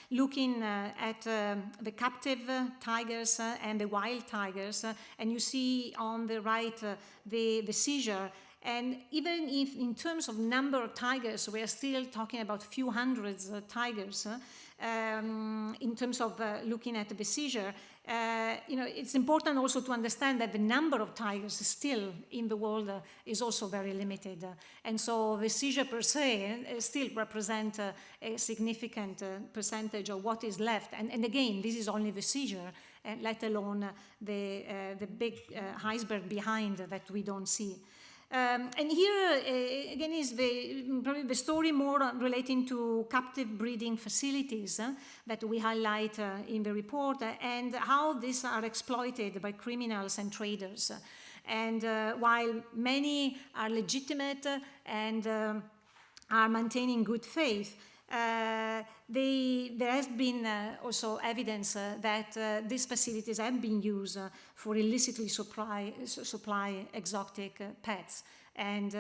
Speaker 12: looking at the captive tigers and the wild tigers, and you see on the right the seizure. And even if in terms of number of tigers, we are still talking about a few hundreds of tigers, in terms of looking at the seizure, it's important also to understand that the number of tigers still in the world is also very limited. And so the seizure per se still represents a significant percentage of what is left. And again, this is only the seizure, let alone the big iceberg behind that we don't see. And here, again, is probably the story more relating to captive breeding facilities that we highlight in the report and how these are exploited by criminals and traders. And while many are legitimate and are maintaining good faith, there has been also evidence that these facilities have been used for illicitly supply exotic pets and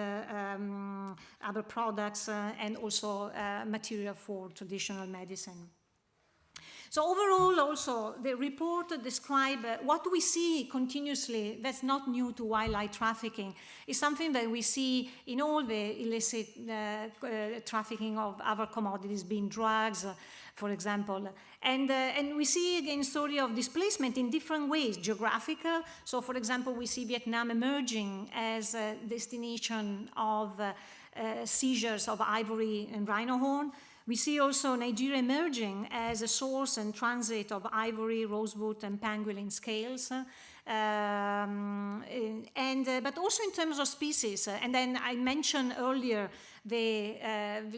Speaker 12: other products and also material for traditional medicine. So overall, also, the report describes what we see continuously that's not new to wildlife trafficking. It's something that we see in all the illicit trafficking of other commodities, being drugs, for example. And we see, again, story of displacement in different ways, geographical. So, for example, we see Vietnam emerging as a destination of seizures of ivory and rhino horn. We see also Nigeria emerging as a source and transit of ivory, rosewood, and pangolin scales. But also in terms of species. And then I mentioned earlier the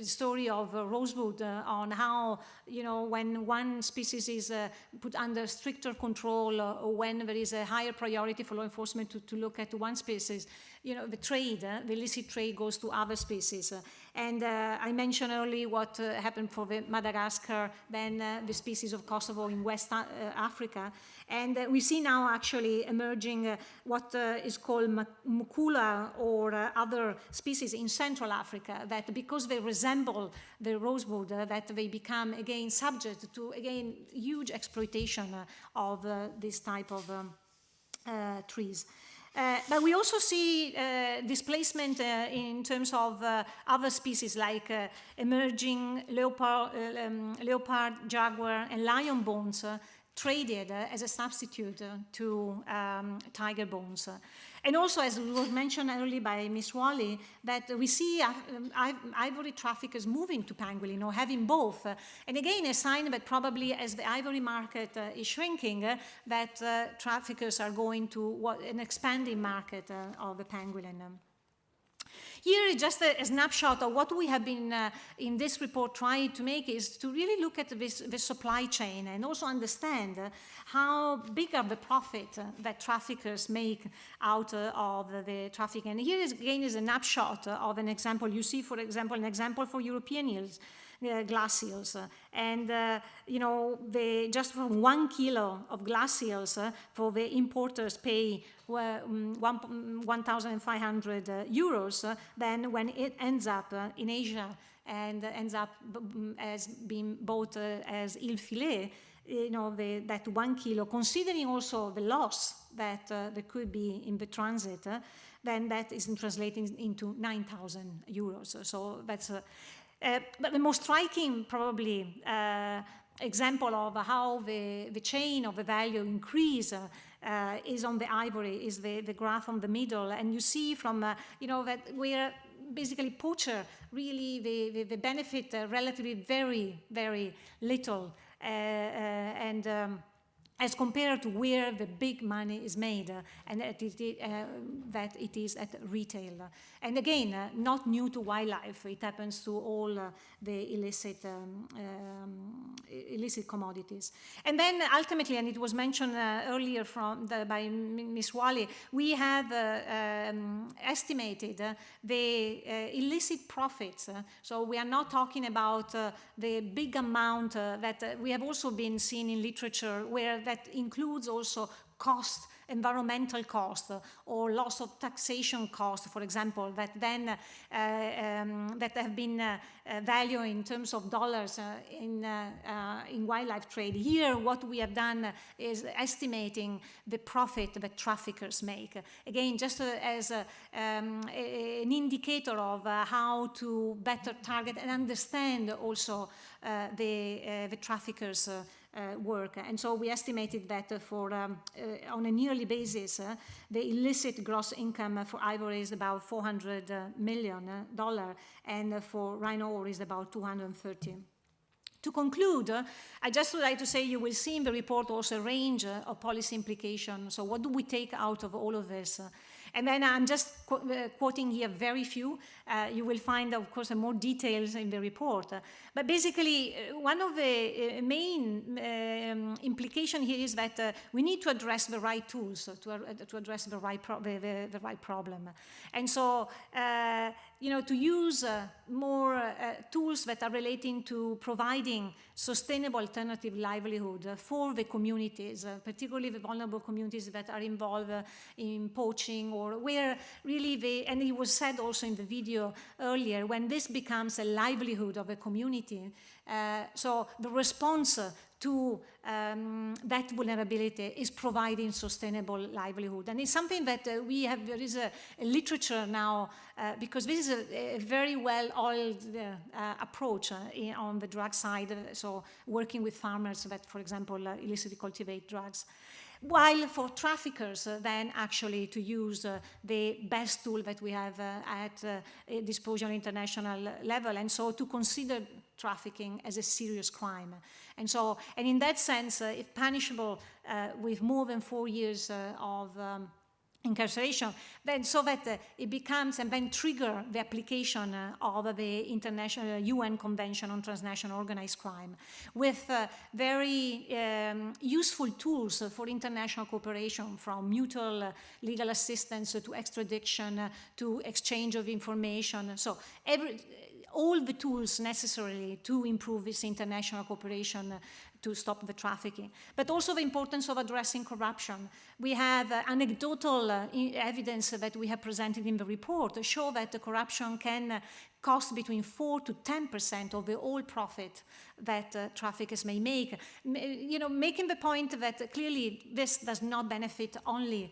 Speaker 12: story of rosewood on how, when one species is put under stricter control or when there is a higher priority for law enforcement to look at one species, the trade, the illicit trade goes to other species. And I mentioned earlier what happened for the Madagascar, then the species of Kosovo in West Africa. And we see now actually emerging what is called mukula or other species in Central Africa. that because they resemble the rosewood, that they become again subject to again huge exploitation of this type of trees. But we also see displacement in terms of other species like emerging leopard, jaguar, and lion bones traded as a substitute to tiger bones. And also, as was mentioned earlier by Ms. Waly, that we see ivory traffickers moving to pangolin, or having both. And again, a sign that probably as the ivory market is shrinking, that traffickers are going to an expanding market of the pangolin. Here is just a snapshot of what we have been in this report trying to make, is to really look at the supply chain and also understand how big are the profit that traffickers make out of the trafficking. And here is, again, is a snapshot of an example. You see, for example, an example for European eels. Glass eels, and you know, just for 1 kilo of glass eels, for the importers pay 1,500 euros. Then when it ends up in Asia and ends up as being bought as eel fillet, you know, that 1 kilo, considering also the loss that there could be in the transit, then that is translating into 9,000 euros. So that's but the most striking, probably, example of how the chain of the value increase is on the ivory, is the graph on the middle. And you see from, you know, that where basically poacher really the benefit relatively very, very little. As compared to where the big money is made, and that it is at retail. And again, not new to wildlife. It happens to all the illicit commodities. And then ultimately, and it was mentioned earlier by Ms. Waly, we have estimated the illicit profits. So we are not talking about the big amount that we have also been seeing in literature, where that includes also cost, environmental cost, or loss of taxation cost, for example, that then that have been valued in terms of dollars in wildlife trade. Here, what we have done is estimating the profit that traffickers make. Again, just as an indicator of how to better target and understand also the traffickers' work. And so we estimated that for on a yearly basis, the illicit gross income for ivory is about $400 million, and for rhino ore is about 230. To conclude, I just would like to say you will see in the report also a range of policy implications. So what do we take out of all of this? And then I'm just quoting here very few. You will find, of course, more details in the report. But basically, one of the main implications here is that we need to address the right tools to address the right problem. And so, you know, to use more tools that are relating to providing sustainable alternative livelihood for the communities, particularly the vulnerable communities that are involved in poaching, or where really and it was said also in the video earlier, when this becomes a livelihood of a community, so the response to that vulnerability is providing sustainable livelihood. And it's something that we have, there is a literature now, because this is a very well-oiled approach on the drug side, so working with farmers that, for example, illicitly cultivate drugs. While for traffickers, then actually to use the best tool that we have at disposal international level, and so to consider trafficking as a serious crime. And so, and in that sense, if punishable with more than 4 years of incarceration, then so that it becomes and then trigger the application of the International UN Convention on Transnational Organized Crime with very useful tools for international cooperation, from mutual legal assistance to extradition to exchange of information. So all the tools necessary to improve this international cooperation to stop the trafficking, but also the importance of addressing corruption. We have anecdotal evidence that we have presented in the report show that the corruption can cost between 4 to 10% of the whole profit that traffickers may make. Making the point that clearly this does not benefit only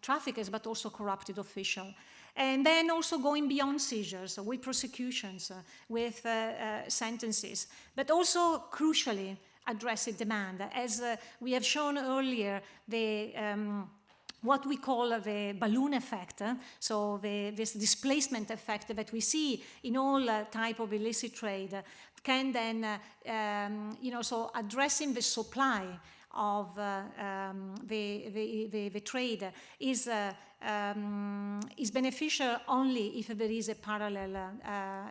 Speaker 12: traffickers, but also corrupted officials. And then also going beyond seizures with prosecutions, with sentences, but also crucially addressing demand. As we have shown earlier, what we call the balloon effect, so this displacement effect that we see in all type of illicit trade, can then, so addressing the supply of the trade is beneficial only if there is a parallel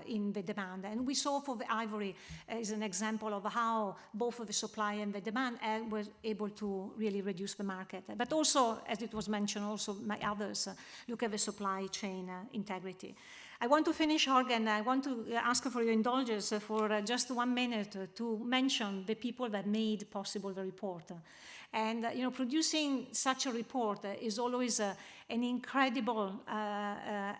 Speaker 12: in the demand. And we saw for the ivory as an example of how both of the supply and the demand were able to really reduce the market. But also, as it was mentioned also by others, look at the supply chain integrity. I want to finish, Jorge, and I want to ask for your indulgence for just 1 minute to mention the people that made possible the report. And producing such a report is always an incredible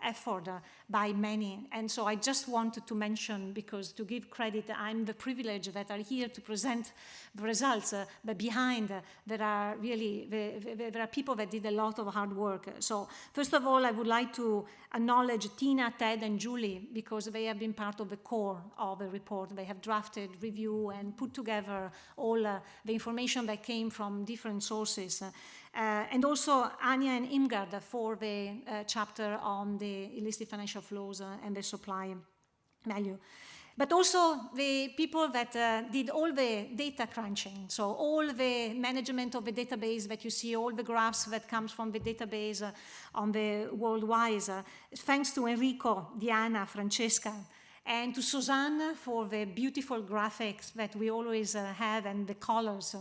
Speaker 12: effort by many. And so I just wanted to mention, because to give credit, I'm the privilege that are here to present the results, but behind there are really there are people that did a lot of hard work. So first of all, I would like to acknowledge Tina, Ted, and Julie, because they have been part of the core of the report. They have drafted, reviewed, and put together all the information that came from different sources. And also Anya and Imgard for the chapter on the illicit financial flows and the supply value. But also the people that did all the data crunching, so all the management of the database that you see, all the graphs that comes from the database on the worldwide. Thanks to Enrico, Diana, Francesca, and to Suzanne for the beautiful graphics that we always have and the colors.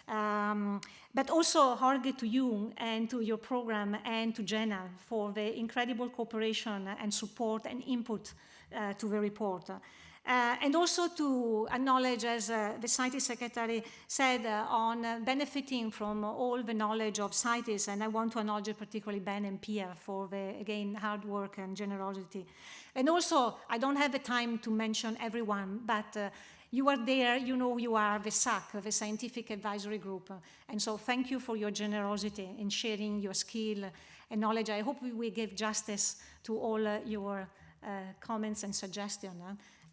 Speaker 12: But also Jorge, to you and to your program, and to Jenna for the incredible cooperation and support and input to the report. And also to acknowledge, as the CITES Secretary said, on benefiting from all the knowledge of CITES, and I want to acknowledge particularly Ben and Pia for the, again, hard work and generosity. And also, I don't have the time to mention everyone, but you are there, you are the SAC, the Scientific Advisory Group. And so thank you for your generosity in sharing your skill and knowledge. I hope we give justice to all your comments and suggestions.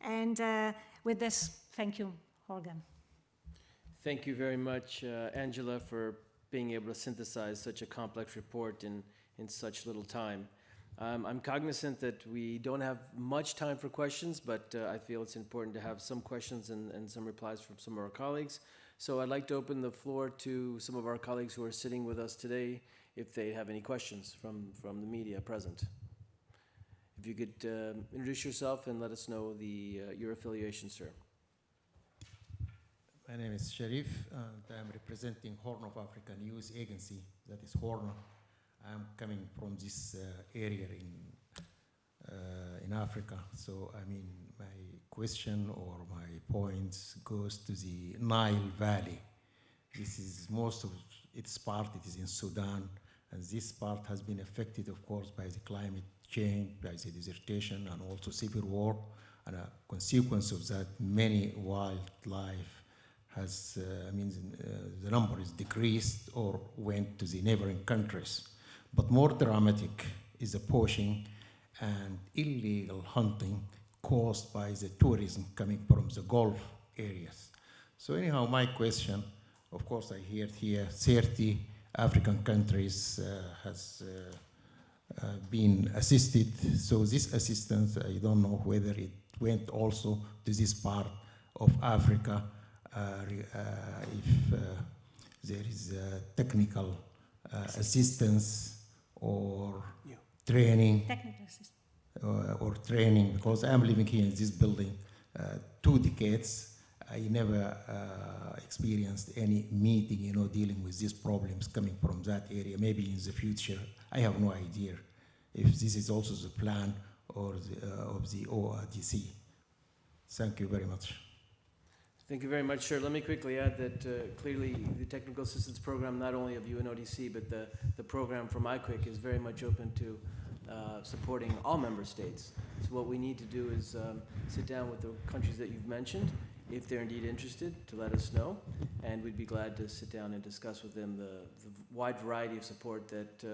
Speaker 12: And with this, thank you, Jorge.
Speaker 1: Thank you very much, Angela, for being able to synthesize such a complex report in such little time. I'm cognizant that we don't have much time for questions, but I feel it's important to have some questions and some replies from some of our colleagues. So I'd like to open the floor to some of our colleagues who are sitting with us today if they have any questions from the media present. If you could introduce yourself and let us know your affiliation, sir.
Speaker 13: My name is Sharif, and I'm representing Horn of Africa News Agency, that is Horn. I'm coming from this area in Africa. So, I mean, my question or my points goes to the Nile Valley. This is most of its part, it is in Sudan, and this part has been affected, of course, by the climate change, by the desertation, and also civil war. And a consequence of that, many wildlife has, the number is decreased or went to the neighboring countries. But more dramatic is the poaching and illegal hunting caused by the tourism coming from the Gulf areas. So anyhow, my question, of course, I hear here 30 African countries has been assisted. So this assistance, I don't know whether it went also to this part of Africa, if there is technical assistance or training, or training, because I'm living here in this building 2 decades. I never experienced any meeting, dealing with these problems coming from that area. Maybe in the future, I have no idea if this is also the plan or of the UNODC. Thank you very much.
Speaker 1: Thank you very much, sir. Let me quickly add that clearly the technical assistance program, not only of UNODC, but the program from IQIC is very much open to supporting all member states. So what we need to do is sit down with the countries that you've mentioned, if they're indeed interested, to let us know. And we'd be glad to sit down and discuss with them the wide variety of support that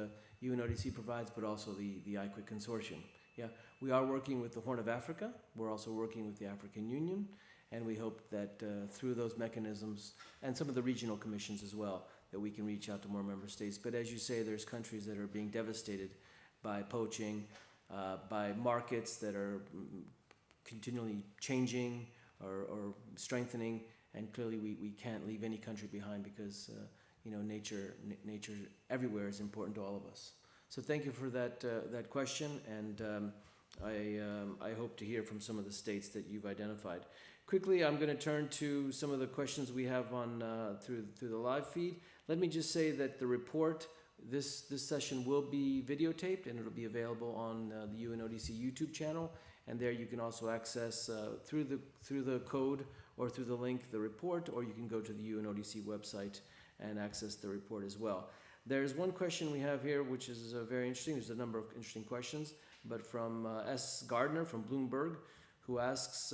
Speaker 1: UNODC provides, but also the IQIC consortium. Yeah, we are working with the Horn of Africa. We're also working with the African Union. And we hope that through those mechanisms, and some of the regional commissions as well, that we can reach out to more member states. But as you say, there's countries that are being devastated by poaching, by markets that are continually changing or strengthening, and clearly we can't leave any country behind because nature everywhere is important to all of us. So thank you for that question, and I hope to hear from some of the states that you've identified. Quickly, I'm going to turn to some of the questions we have on through the live feed. Let me just say that the report, this session will be videotaped, and it'll be available on the UNODC YouTube channel. And there you can also access through the code or through the link the report, or you can go to the UNODC website and access the report as well. There's one question we have here which is very interesting. There's a number of interesting questions, but from S. Gardner from Bloomberg, who asks.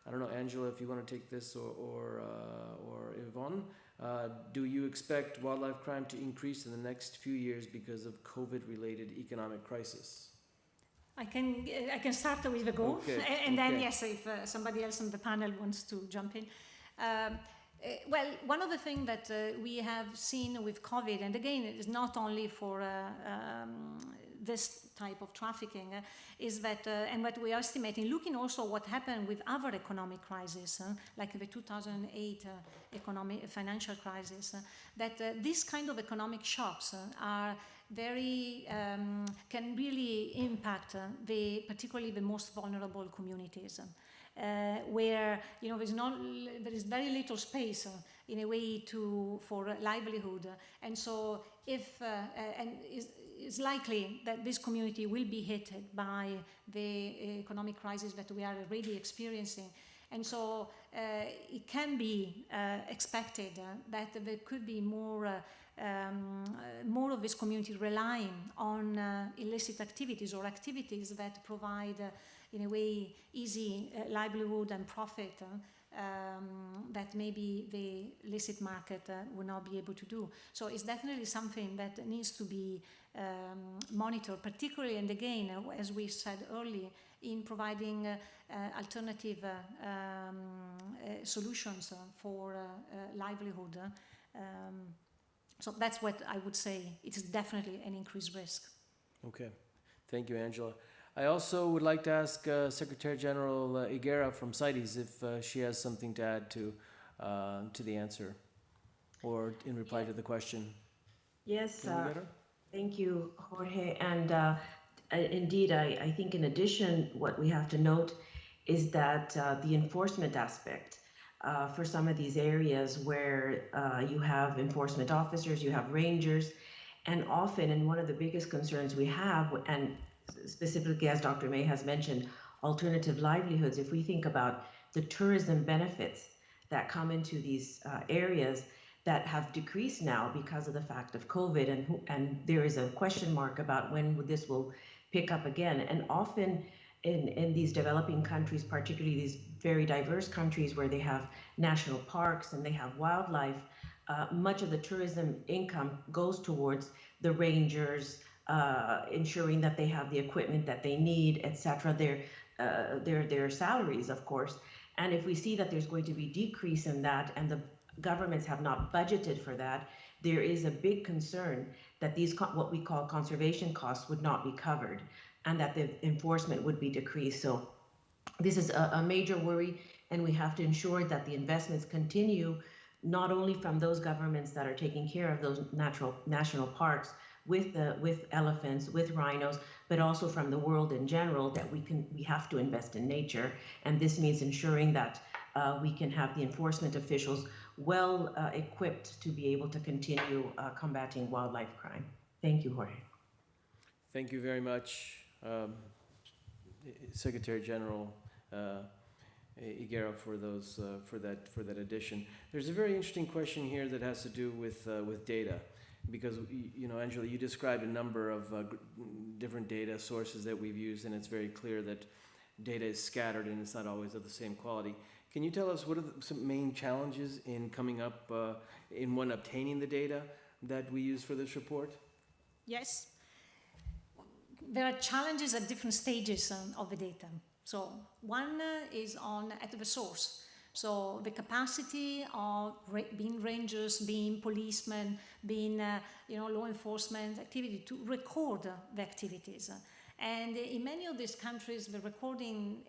Speaker 1: I don't know, Angela, if you want to take this, or Ivonne. Do you expect wildlife crime to increase in the next few years because of COVID-related economic crisis?
Speaker 12: I can start with a go,
Speaker 1: okay.
Speaker 12: and then yes, if somebody else on the panel wants to jump in. Well, one of the things that we have seen with COVID, and again, it is not only for this type of trafficking, is that, and what we are estimating, looking also what happened with other economic crises, like the 2008 financial crisis, that this kind of economic shocks are very, can really impact particularly the most vulnerable communities. Where there is very little space in a way for livelihood, and so if it's likely that this community will be hit by the economic crisis that we are already experiencing, and so it can be expected that there could be more of this community relying on illicit activities or activities that provide in a way easy livelihood and profit that maybe the illicit market will not be able to do. So it's definitely something that needs to be monitored, particularly, and again, as we said earlier, in providing alternative solutions for livelihood. So that's what I would say. It is definitely an increased risk.
Speaker 1: Okay, thank you, Angela. I also would like to ask Secretary-General Higuero from CITES if she has something to add to the answer, or in reply to the question.
Speaker 5: Yes, thank you, Jorge. And indeed, I think in addition, what we have to note is that the enforcement aspect for some of these areas where you have enforcement officers, you have rangers, and often, and one of the biggest concerns we have, and specifically as Dr. May has mentioned, alternative livelihoods, if we think about the tourism benefits that come into these areas that have decreased now because of the fact of COVID, and there is a question mark about when this will pick up again. And often in these developing countries, particularly these very diverse countries where they have national parks and they have wildlife, much of the tourism income goes towards the rangers, ensuring that they have the equipment that they need, etc. Their salaries, of course. And if we see that there's going to be decrease in that, and the governments have not budgeted for that, there is a big concern that these what we call conservation costs would not be covered, and that the enforcement would be decreased. So this is a major worry, and we have to ensure that the investments continue, not only from those governments that are taking care of those national parks, with elephants, with rhinos, but also from the world in general, that we have to invest in nature. And this means ensuring that we can have the enforcement officials well equipped to be able to continue combating wildlife crime. Thank you, Jorge.
Speaker 1: Thank you very much, Secretary General Higuero, for those for that addition. There's a very interesting question here that has to do with data, because Angela, you described a number of different data sources that we've used, and it's very clear that data is scattered and it's not always of the same quality. Can you tell us what are some main challenges in coming up in obtaining the data that we use for this report?
Speaker 12: Yes. There are challenges at different stages of the data. So one is at the source. So the capacity of being rangers, being policemen, being law enforcement activity to record the activities. And in many of these countries, the recording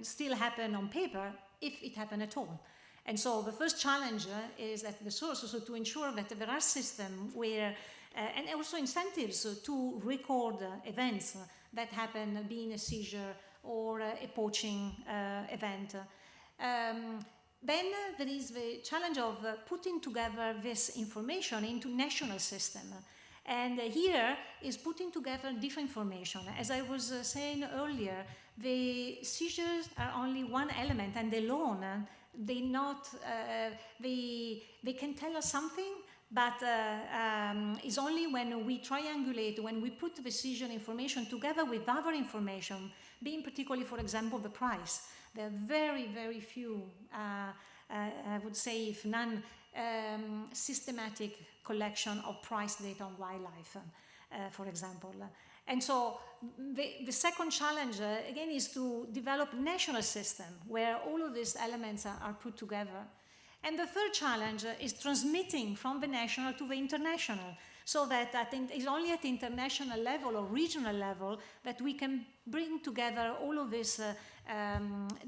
Speaker 12: still happen on paper, if it happened at all. And so the first challenge is at the source, so to ensure that there are systems where, and also incentives to record events that happen, being a seizure or a poaching event. Then there is the challenge of putting together this information into national system. And here is putting together different information. As I was saying earlier, the seizures are only one element, and alone, they can tell us something, but it's only when we triangulate, when we put the seizure information together with other information, being particularly, for example, the price. There are very, very few, I would say, if none, systematic collection of price data on wildlife, for example. And so the second challenge, again, is to develop a national system where all of these elements are put together. And the third challenge is transmitting from the national to the international, so that I think it's only at the international level or regional level that we can bring together all of this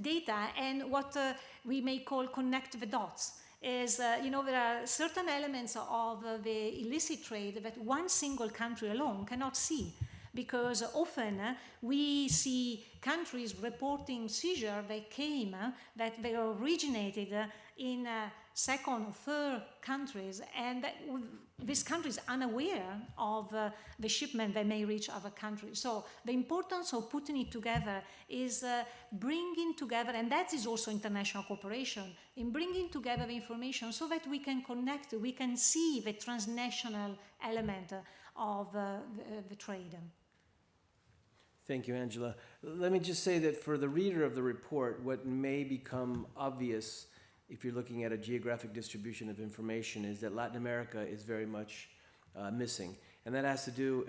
Speaker 12: data and what we may call connect the dots. Is, there are certain elements of the illicit trade that one single country alone cannot see, because often we see countries reporting seizure that they originated in second or third countries, and that these countries are unaware of the shipment that may reach other countries. So the importance of putting it together is bringing together, and that is also international cooperation, in bringing together the information so that we can connect, we can see the transnational element of the trade.
Speaker 1: Thank you, Angela. Let me just say that for the reader of the report, what may become obvious if you're looking at a geographic distribution of information is that Latin America is very much missing. And that has to do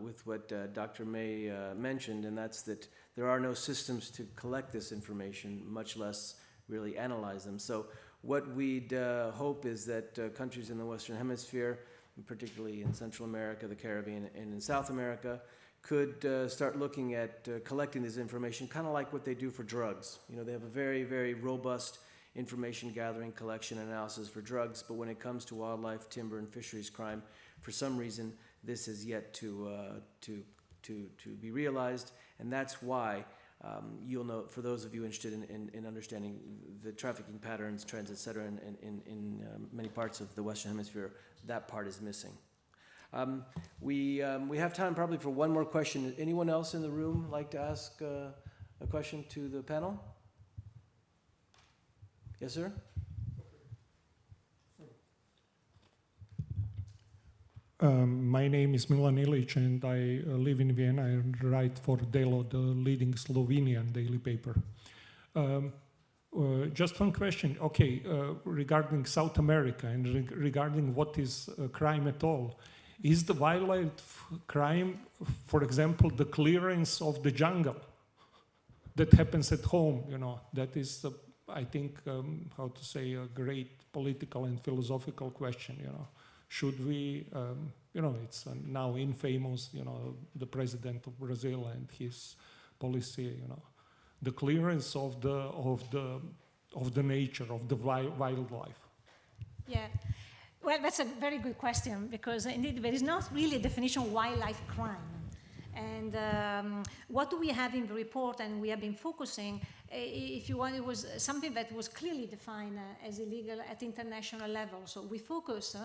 Speaker 1: with what Dr. May mentioned, and that's that there are no systems to collect this information, much less really analyze them. So what we'd hope is that countries in the Western Hemisphere, particularly in Central America, the Caribbean, and in South America, could start looking at collecting this information, kind of like what they do for drugs. They have a very, very robust information gathering, collection, analysis for drugs, but when it comes to wildlife, timber, and fisheries crime, for some reason, this is yet to be realized, and that's why you'll know, for those of you interested in understanding the trafficking patterns, trends, et cetera, in many parts of the Western Hemisphere, that part is missing. We have time probably for one more question. Anyone else in the room like to ask a question to the panel? Yes, sir?
Speaker 14: My name is Milan Ilic, and I live in Vienna and write for Delo, the leading Slovenian daily paper. Just one question. Okay, regarding South America and regarding what is crime at all, is the wildlife crime, for example, the clearance of the jungle that happens at home? That is, I think, how to say, a great political and philosophical question. Should we, it's now infamous, the president of Brazil and his policy, the clearance of the nature of the wildlife.
Speaker 12: Yeah. Well, that's a very good question, because indeed there is not really a definition of wildlife crime. And what do we have in the report, and we have been focusing, if you want, it was something that was clearly defined as illegal at international level. So we focus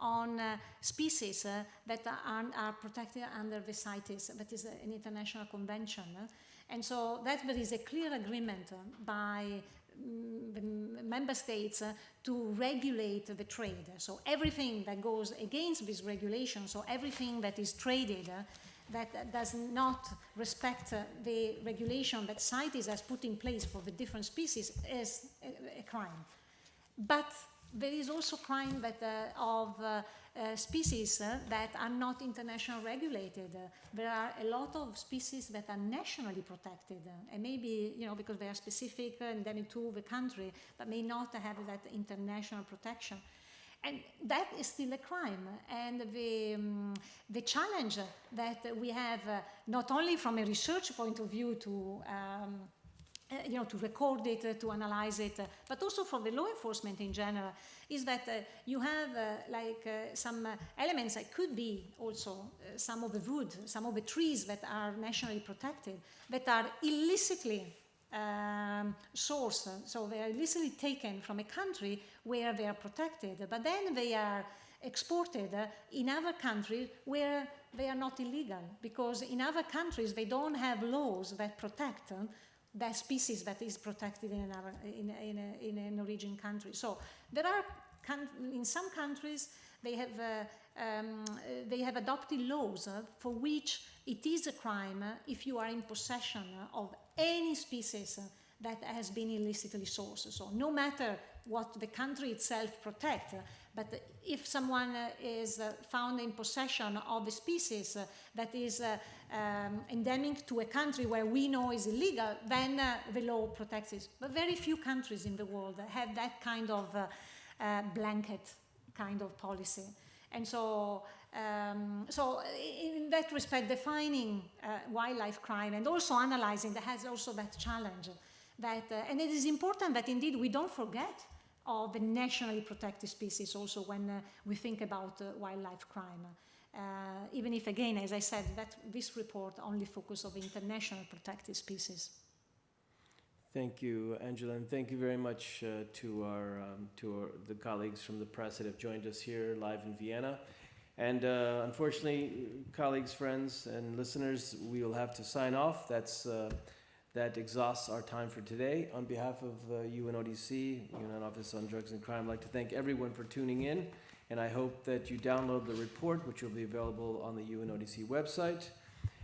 Speaker 12: on species that are protected under the CITES, that is an international convention. And so that there is a clear agreement by the member states to regulate the trade. So everything that goes against this regulation, so everything that is traded that does not respect the regulation that CITES has put in place for the different species is a crime. But there is also crime that, of species that are not internationally regulated. There are a lot of species that are nationally protected, and maybe, you know, because they are specific endemic to the country, but may not have that international protection. And that is still a crime. And the challenge that we have, not only from a research point of view to to record it, to analyze it, but also for the law enforcement in general, is that you have some elements that could be also some of the wood, some of the trees that are nationally protected, that are illicitly sourced, so they are illicitly taken from a country where they are protected, but then they are exported in other countries where they are not illegal, because in other countries they don't have laws that protect that species that is protected in an origin country. So there are in some countries they have adopted laws for which it is a crime if you are in possession of any species that has been illicitly sourced. So no matter what the country itself protects, but if someone is found in possession of a species that is endemic to a country where we know is illegal, then the law protects it. But very few countries in the world have that kind of blanket kind of policy. And so, in that respect, defining wildlife crime and also analyzing that has also that challenge. And it is important that indeed we don't forget of the nationally protected species also when we think about wildlife crime. Even if, again, as I said, that this report only focuses on international protected species.
Speaker 1: Thank you, Angela, and thank you very much to the colleagues from the press that have joined us here live in Vienna. And unfortunately, colleagues, friends, and listeners, we will have to sign off. That exhausts our time for today. On behalf of UNODC, Union Office on Drugs and Crime, I'd like to thank everyone for tuning in, and I hope that you download the report, which will be available on the UNODC website.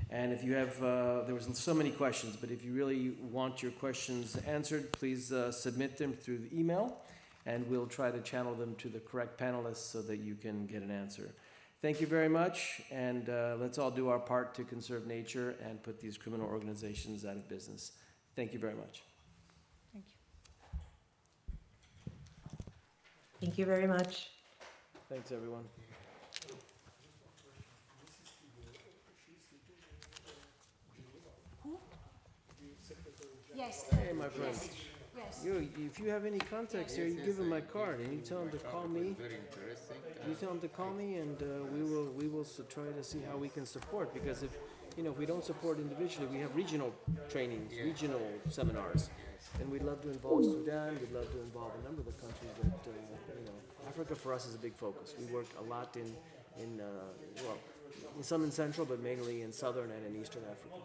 Speaker 1: And if you have, there was so many questions, but if you really want your questions answered, please submit them through the email, and we'll try to channel them to the correct panelists so that you can get an answer. Thank you very much, and let's all do our part to conserve nature and put these criminal organizations out of business. Thank you very much.
Speaker 2: Thank you.
Speaker 5: Thank you very much.
Speaker 1: Thanks, everyone.
Speaker 12: Who? Yes.
Speaker 1: Hey, my friend.
Speaker 12: Yes. Yes.
Speaker 1: If you have any contacts here, you give them my card and you tell them to call me. You tell them to call me, and we will try to see how we can support. Because if we don't support individually, we have regional trainings, regional seminars, and we'd love to involve Sudan. We'd love to involve a number of the countries that Africa for us is a big focus. We work a lot in some in Central, but mainly in Southern and in Eastern Africa.